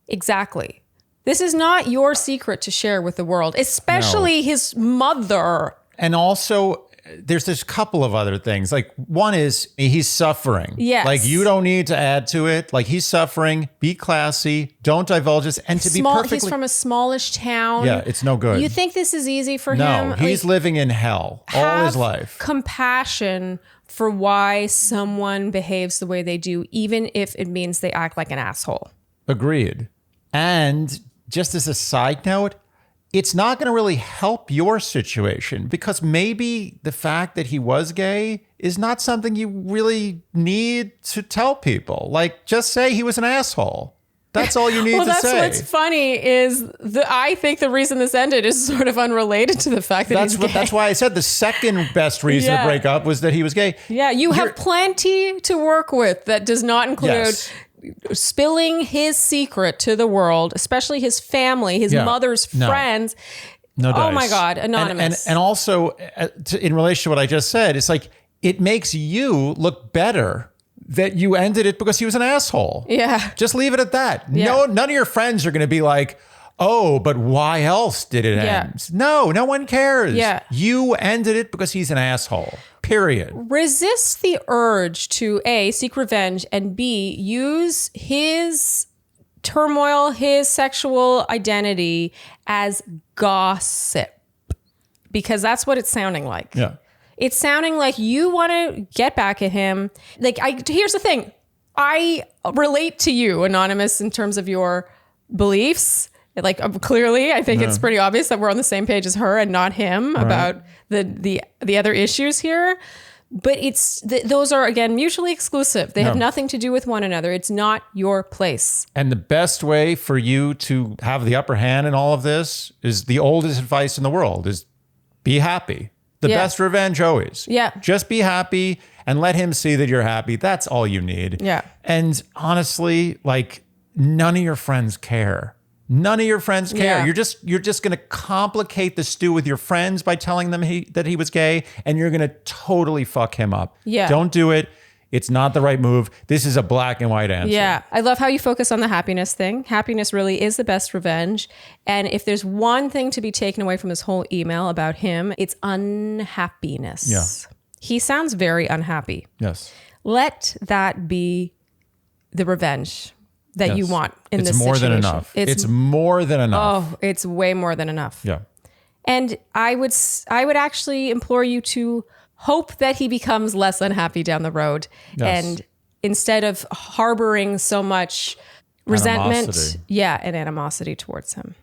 Exactly. This is not your secret to share with the world, especially his mother. And also, there's this couple of other things. Like, one is he's suffering. Yes. Like, you don't need to add to it. Like, he's suffering. Be classy. Don't divulge this. And to be perfectly... He's from a smallish town. Yeah, it's no good. You think this is easy for him? No, he's living in hell all his life. Compassion for why someone behaves the way they do, even if it means they act like an asshole. Agreed. And just as a side note, it's not going to really help your situation because maybe the fact that he was gay is not something you really need to tell people. Like, just say he was an asshole. That's all you need to say. Well, that's what's funny is I think the reason this ended is sort of unrelated to the fact that he's gay. That's why I said the second best reason to break up was that he was gay. Yeah, you have plenty to work with that does not include... spilling his secret to the world, especially his family, his mother's friends. No dice. Oh my God, Anonymous. And also, in relation to what I just said, it's like, it makes you look better that you ended it because he was an asshole. Yeah. Just leave it at that. Yeah. No, none of your friends are going to be like, oh, but why else did it end? No one cares. Yeah. You ended it because he's an asshole. Period. Resist the urge to A, seek revenge, and B, use his turmoil, his sexual identity as gossip. Because that's what it's sounding like. Yeah. It's sounding like you want to get back at him. Like, here's the thing. I relate to you, Anonymous, in terms of your beliefs. Like, clearly, I think it's pretty obvious that we're on the same page as her and not him about the other issues here. But those are, again, mutually exclusive. They have nothing to do with one another. It's not your place. And the best way for you to have the upper hand in all of this is the oldest advice in the world is be happy. The best revenge always. Yeah. Just be happy and let him see that you're happy. That's all you need. Yeah. And honestly, like, none of your friends care. None of your friends care. Yeah. You're just going to complicate the stew with your friends by telling them that he was gay, and you're going to totally fuck him up. Yeah. Don't do it. It's not the right move. This is a black and white answer. Yeah. I love how you focus on the happiness thing. Happiness really is the best revenge. And if there's one thing to be taken away from this whole email about him, it's unhappiness. Yeah. He sounds very unhappy. Yes. Let that be the revenge that you want in this situation. It's more than enough. It's more than enough. Oh, it's way more than enough. Yeah. And I would actually implore you to hope that he becomes less unhappy down the road. Yes. And instead of harboring so much resentment, animosity. and animosity towards him.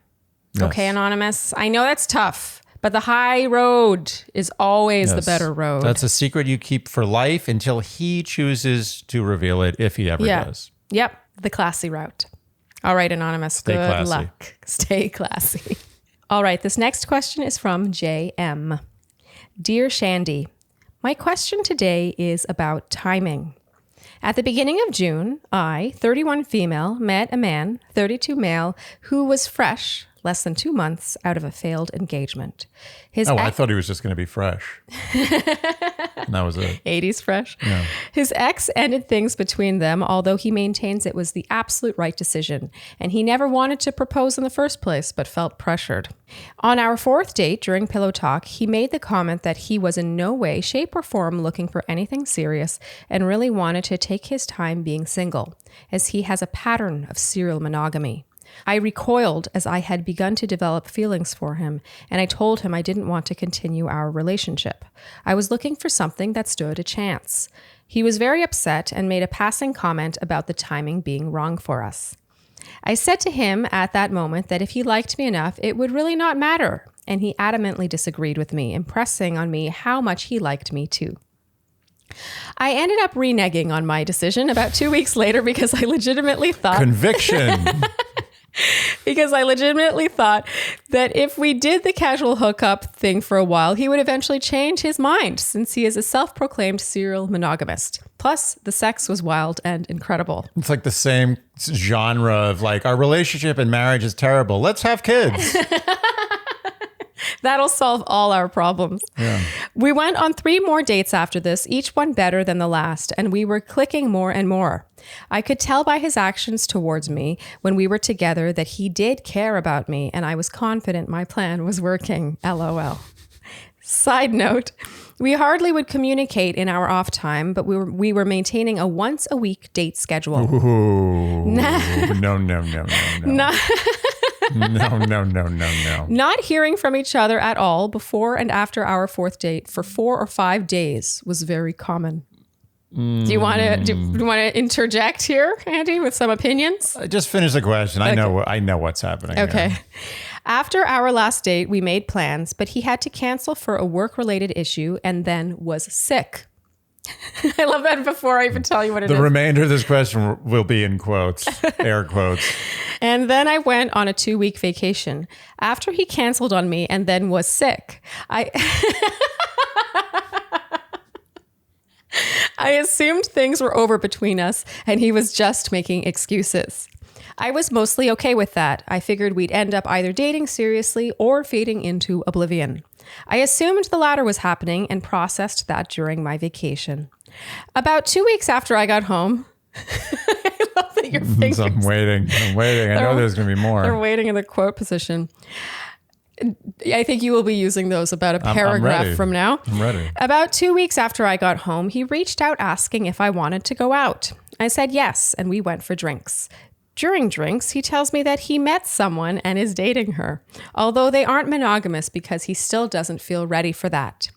Yes. Okay, Anonymous. I know that's tough, but the high road is always the better road. That's a secret you keep for life until he chooses to reveal it, if he ever does. Yep, the classy route. All right, Anonymous. Stay Good classy. luck. Stay classy. All right, this next question is from JM. Dear Shandy, my question today is about timing. At the beginning of June, I, 31 female, met a man, 32 male, who was fresh, less than 2 months out of a failed engagement. I thought he was just going to be fresh. And that was it. 80s fresh. Yeah. His ex ended things between them, although he maintains it was the absolute right decision. And he never wanted to propose in the first place, but felt pressured. On our 4th date during Pillow Talk, he made the comment that he was in no way, shape, or form looking for anything serious and really wanted to take his time being single, as he has a pattern of serial monogamy. I recoiled as I had begun to develop feelings for him, and I told him I didn't want to continue our relationship. I was looking for something that stood a chance. He was very upset and made a passing comment about the timing being wrong for us. I said to him at that moment that if he liked me enough, it would really not matter, and he adamantly disagreed with me, impressing on me how much he liked me too. I ended up reneging on my decision about 2 weeks later because I legitimately thought... Conviction! Because I legitimately thought that if we did the casual hookup thing for a while, he would eventually change his mind, since he is a self-proclaimed serial monogamist. Plus, the sex was wild and incredible. It's like the same genre of like, our relationship and marriage is terrible. Let's have kids. That'll solve all our problems. Yeah. We went on 3 more dates after this, each one better than the last, and we were clicking more and more. I could tell by his actions towards me when we were together that he did care about me, and I was confident my plan was working. LOL. Side note, we hardly would communicate in our off time, but we were maintaining a once-a-week date schedule. Ooh, no. No. Not hearing from each other at all before and after our 4th date for 4 or 5 days was very common. Do you want to interject here, Andy, with some opinions? Just finish the question. Okay. I know what's happening. Okay. Here. After our last date, we made plans, but he had to cancel for a work-related issue and then was sick. I love that before I even tell you what it is. The remainder of this question will be in quotes, air quotes. And then I went on a 2-week vacation. After he canceled on me and then was sick, I assumed things were over between us and he was just making excuses. I was mostly okay with that. I figured we'd end up either dating seriously or fading into oblivion. I assumed the latter was happening and processed that during my vacation. About 2 weeks after I got home, I love that your fingers... I'm waiting. I know there's going to be more. They're waiting in the quote position. I think you will be using those about a paragraph from now. I'm ready. About 2 weeks after I got home, he reached out asking if I wanted to go out. I said yes, and we went for drinks. During drinks, he tells me that he met someone and is dating her, although they aren't monogamous because he still doesn't feel ready for that.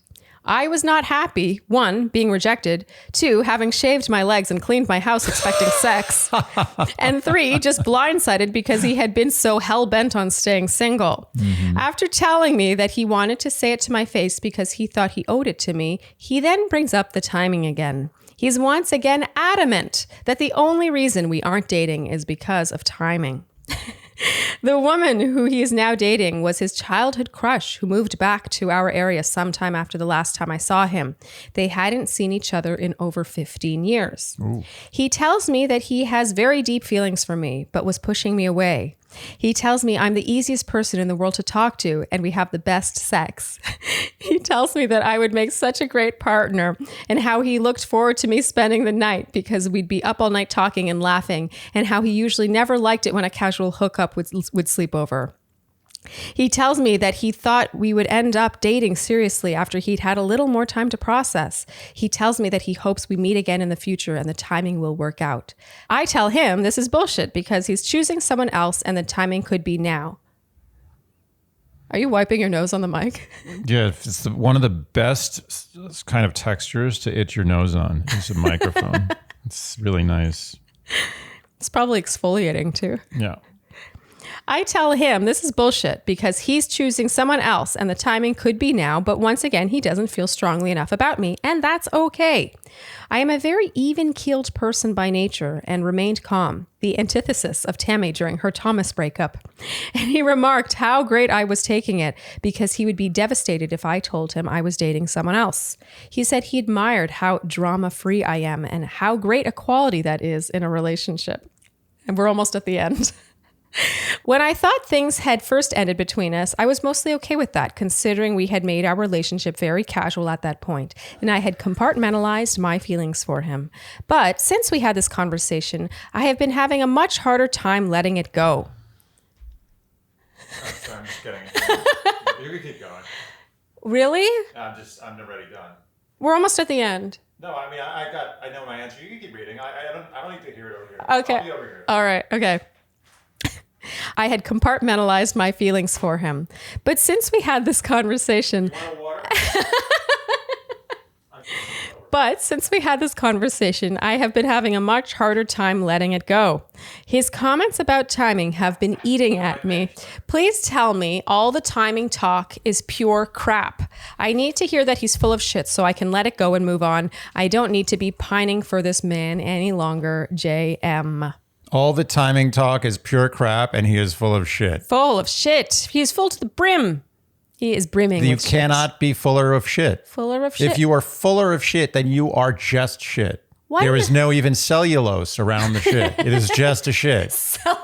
I was not happy, 1, being rejected, 2, having shaved my legs and cleaned my house expecting sex, and 3, just blindsided because he had been so hell-bent on staying single. Mm-hmm. After telling me that he wanted to say it to my face because he thought he owed it to me, he then brings up the timing again. He's once again adamant that the only reason we aren't dating is because of timing. The woman who he is now dating was his childhood crush who moved back to our area sometime after the last time I saw him. They hadn't seen each other in over 15 years. Ooh. He tells me that he has very deep feelings for me, but was pushing me away. He tells me I'm the easiest person in the world to talk to and we have the best sex. He tells me that I would make such a great partner and how he looked forward to me spending the night because we'd be up all night talking and laughing, and how he usually never liked it when a casual hookup would sleep over. He tells me that he thought we would end up dating seriously after he'd had a little more time to process. He tells me that he hopes we meet again in the future and the timing will work out. I tell him this is bullshit because he's choosing someone else and the timing could be now. Are you wiping your nose on the mic? Yeah, it's one of the best kind of textures to itch your nose on. It's a microphone. It's really nice. It's probably exfoliating too. Yeah. I tell him this is bullshit because he's choosing someone else and the timing could be now, but once again, he doesn't feel strongly enough about me, and that's okay. I am a very even-keeled person by nature and remained calm, the antithesis of Tammy during her Thomas breakup. And he remarked how great I was taking it because he would be devastated if I told him I was dating someone else. He said he admired how drama-free I am and how great a quality that is in a relationship. And we're almost at the end. When I thought things had first ended between us, I was mostly okay with that, considering we had made our relationship very casual at that point, and I had compartmentalized my feelings for him. But since we had this conversation, I have been having a much harder time letting it go. I'm just kidding. You can keep going. Really? I'm already done. We're almost at the end. No, I mean, I know my answer. You can keep reading. I don't need to hear it over here. Okay. I'll be over here. All right. Okay. I had compartmentalized my feelings for him. But since we had this conversation... You want a water? But since we had this conversation, I have been having a much harder time letting it go. His comments about timing have been eating at me. Please tell me all the timing talk is pure crap. I need to hear that he's full of shit so I can let it go and move on. I don't need to be pining for this man any longer. JM. All the timing talk is pure crap, and he is full of shit. Full of shit. He is full to the brim. He is brimming You with cannot shit. be fuller of shit. Fuller of shit. If you are fuller of shit, then you are just shit. There is no even cellulose around the shit. It is just a shit. Cellulose?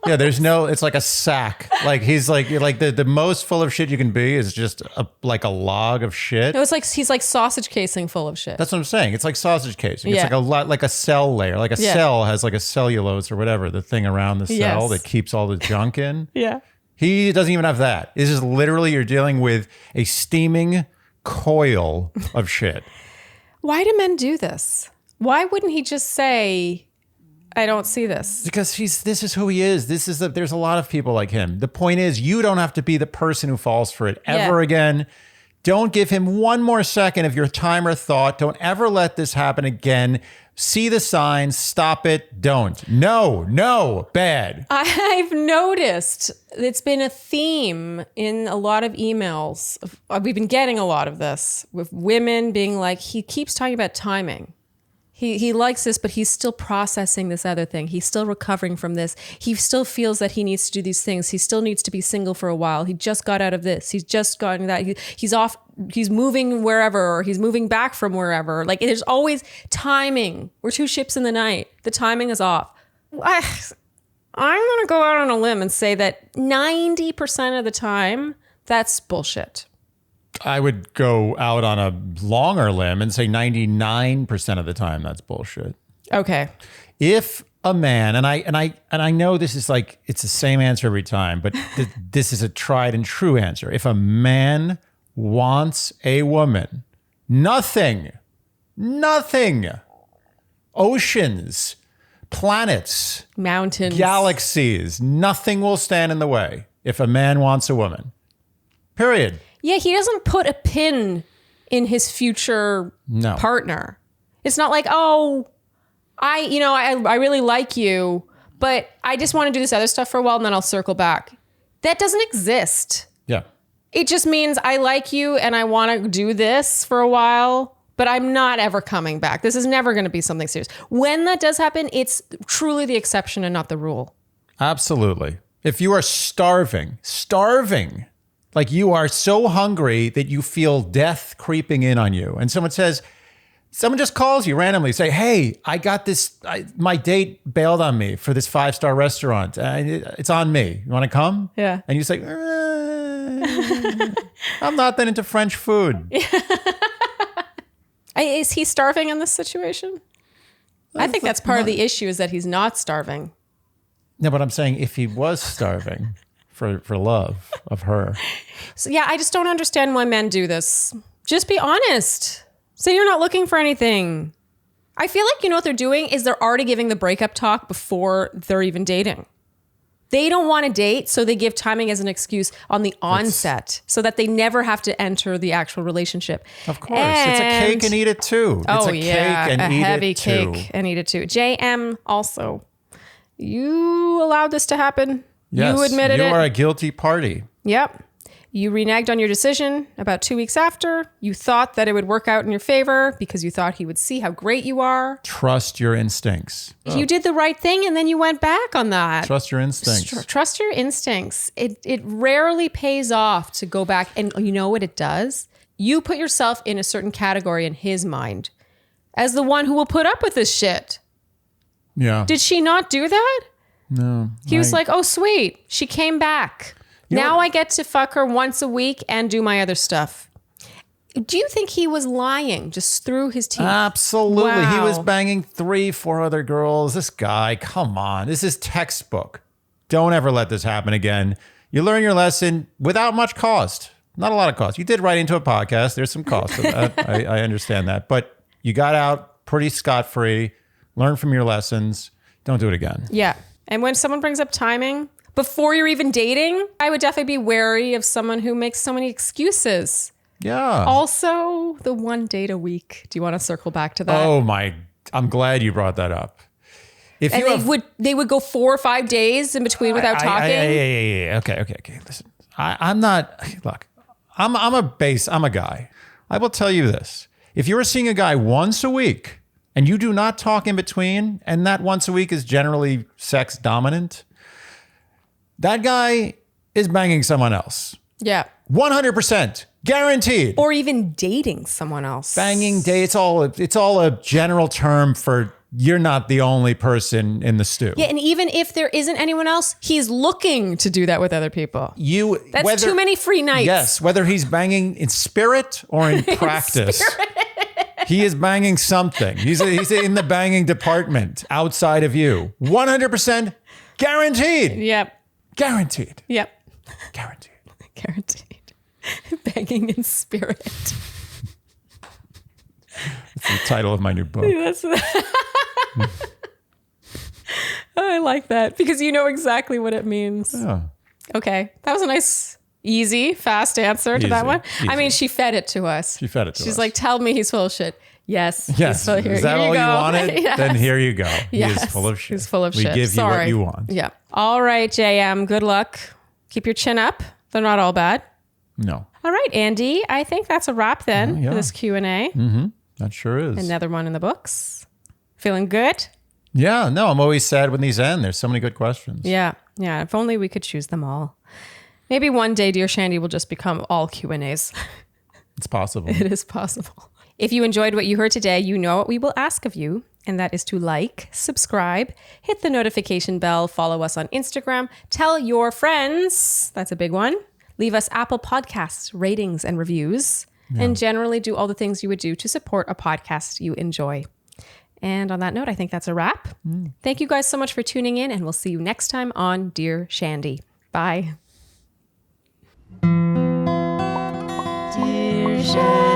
Yeah, there's no, it's like a sack. Like he's like the most full of shit you can be is just like a log of shit. No, it's like he's like sausage casing full of shit. That's what I'm saying. It's like sausage casing. Yeah. It's like a lot, like a cell layer. Like a cell has like a cellulose or whatever, the thing around the cell that keeps all the junk in. Yeah. He doesn't even have that. It's just literally you're dealing with a steaming coil of shit. Why do men do this? Why wouldn't he just say, I don't see this? Because this is who he is. There's a lot of people like him. The point is, you don't have to be the person who falls for it ever again. Don't give him one more second of your time or thought. Don't ever let this happen again. See the signs. Stop it. Don't. No, bad. I've noticed it's been a theme in a lot of emails. We've been getting a lot of this with women being like, he keeps talking about timing. He likes this, but he's still processing this other thing. He's still recovering from this. He still feels that he needs to do these things. He still needs to be single for a while. He just got out of this. He's just gotten that. He's off. He's moving wherever, or he's moving back from wherever. Like there's always timing. We're two ships in the night. The timing is off. I'm going to go out on a limb and say that 90% of the time, that's bullshit. I would go out on a longer limb and say 99% of the time that's bullshit. Okay. If a man, and I know this is like it's the same answer every time, but this is a tried and true answer. If a man wants a woman, nothing, oceans, planets, mountains, galaxies, nothing will stand in the way if a man wants a woman. Period. Yeah, he doesn't put a pin in his future partner. It's not like, oh, I really like you, but I just want to do this other stuff for a while and then I'll circle back. That doesn't exist. Yeah. It just means I like you and I want to do this for a while, but I'm not ever coming back. This is never going to be something serious. When that does happen, it's truly the exception and not the rule. Absolutely. If you are starving, like you are so hungry that you feel death creeping in on you, and someone just calls you randomly, say, hey, I got this, my date bailed on me for this 5-star restaurant. It's on me. You want to come? Yeah. And you say, I'm not that into French food. Is he starving in this situation? I think that's part of the issue is that he's not starving. No, but I'm saying if he was starving for love of her. So yeah, I just don't understand why men do this. Just be honest. Say you're not looking for anything. I feel like, what they're doing is they're already giving the breakup talk before they're even dating. They don't want to date, so they give timing as an excuse on the onset so that they never have to enter the actual relationship. Of course. It's a cake and eat it too. It's a cake and eat heavy it too. cake and eat it too. JM also, you allowed this to happen. Yes, you admitted it. You are a guilty party. Yep. You reneged on your decision about 2 weeks after. You thought that it would work out in your favor because you thought he would see how great you are. Trust your instincts. You did the right thing and then you went back on that. Trust your instincts. Trust your instincts. It rarely pays off to go back. And you know what it does? You put yourself in a certain category in his mind as the one who will put up with this shit. Yeah. Did she not do that? No. He was like, oh, sweet. She came back. Now I get to fuck her once a week and do my other stuff. Do you think he was lying just through his teeth? Absolutely. Wow. He was banging 3-4 other girls. This guy, come on. This is textbook. Don't ever let this happen again. You learn your lesson without much cost. Not a lot of cost. You did write into a podcast. There's some cost to that. I understand that. But you got out pretty scot-free. Learn from your lessons. Don't do it again. Yeah. And when someone brings up timing, before you're even dating, I would definitely be wary of someone who makes so many excuses. Yeah. Also, the 1 date a week. Do you want to circle back to that? Oh my, I'm glad you brought that up. If and you they would go 4 or 5 days in between without talking. Yeah. Okay. Listen, I'm not, look, I'm a guy. I will tell you this. If you're seeing a guy once a week and you do not talk in between, and that once a week is generally sex dominant, that guy is banging someone else. Yeah. 100%. Guaranteed. Or even dating someone else. Banging date. It's all a general term for you're not the only person in the stew. Yeah, and even if there isn't anyone else, he's looking to do that with other people. That's too many free nights. Yes, whether he's banging in spirit or in practice. He is banging something. He's in the banging department outside of you. 100% guaranteed. Yep. Guaranteed. Yep. Guaranteed. Guaranteed. Banging in spirit. That's the title of my new book. I like that because you know exactly what it means. Yeah. Okay. That was a nice, easy, fast answer to that one. Easy. I mean, she fed it to us. She's like, tell me he's full of shit. Yes. Yes. Is that all you wanted? Yes. Then here you go. He Yes. is full of shit. He's full of shit. We give you what you want. Yeah. All right, JM. Good luck. Keep your chin up. They're not all bad. No. All right, Andy. I think that's a wrap then for this Q&A. Mm-hmm. That sure is. Another one in the books. Feeling good? Yeah. No, I'm always sad when these end. There's so many good questions. Yeah. Yeah. If only we could choose them all. Maybe one day, Dear Shandy will just become all Q&As. It's possible. It is possible. If you enjoyed what you heard today, you know what we will ask of you, and that is to like, subscribe, hit the notification bell, follow us on Instagram, tell your friends, that's a big one, leave us Apple Podcasts, ratings, and reviews, and generally do all the things you would do to support a podcast you enjoy. And on that note, I think that's a wrap. Thank you guys so much for tuning in, and we'll see you next time on Dear Shandy. Bye. Dear Shandy.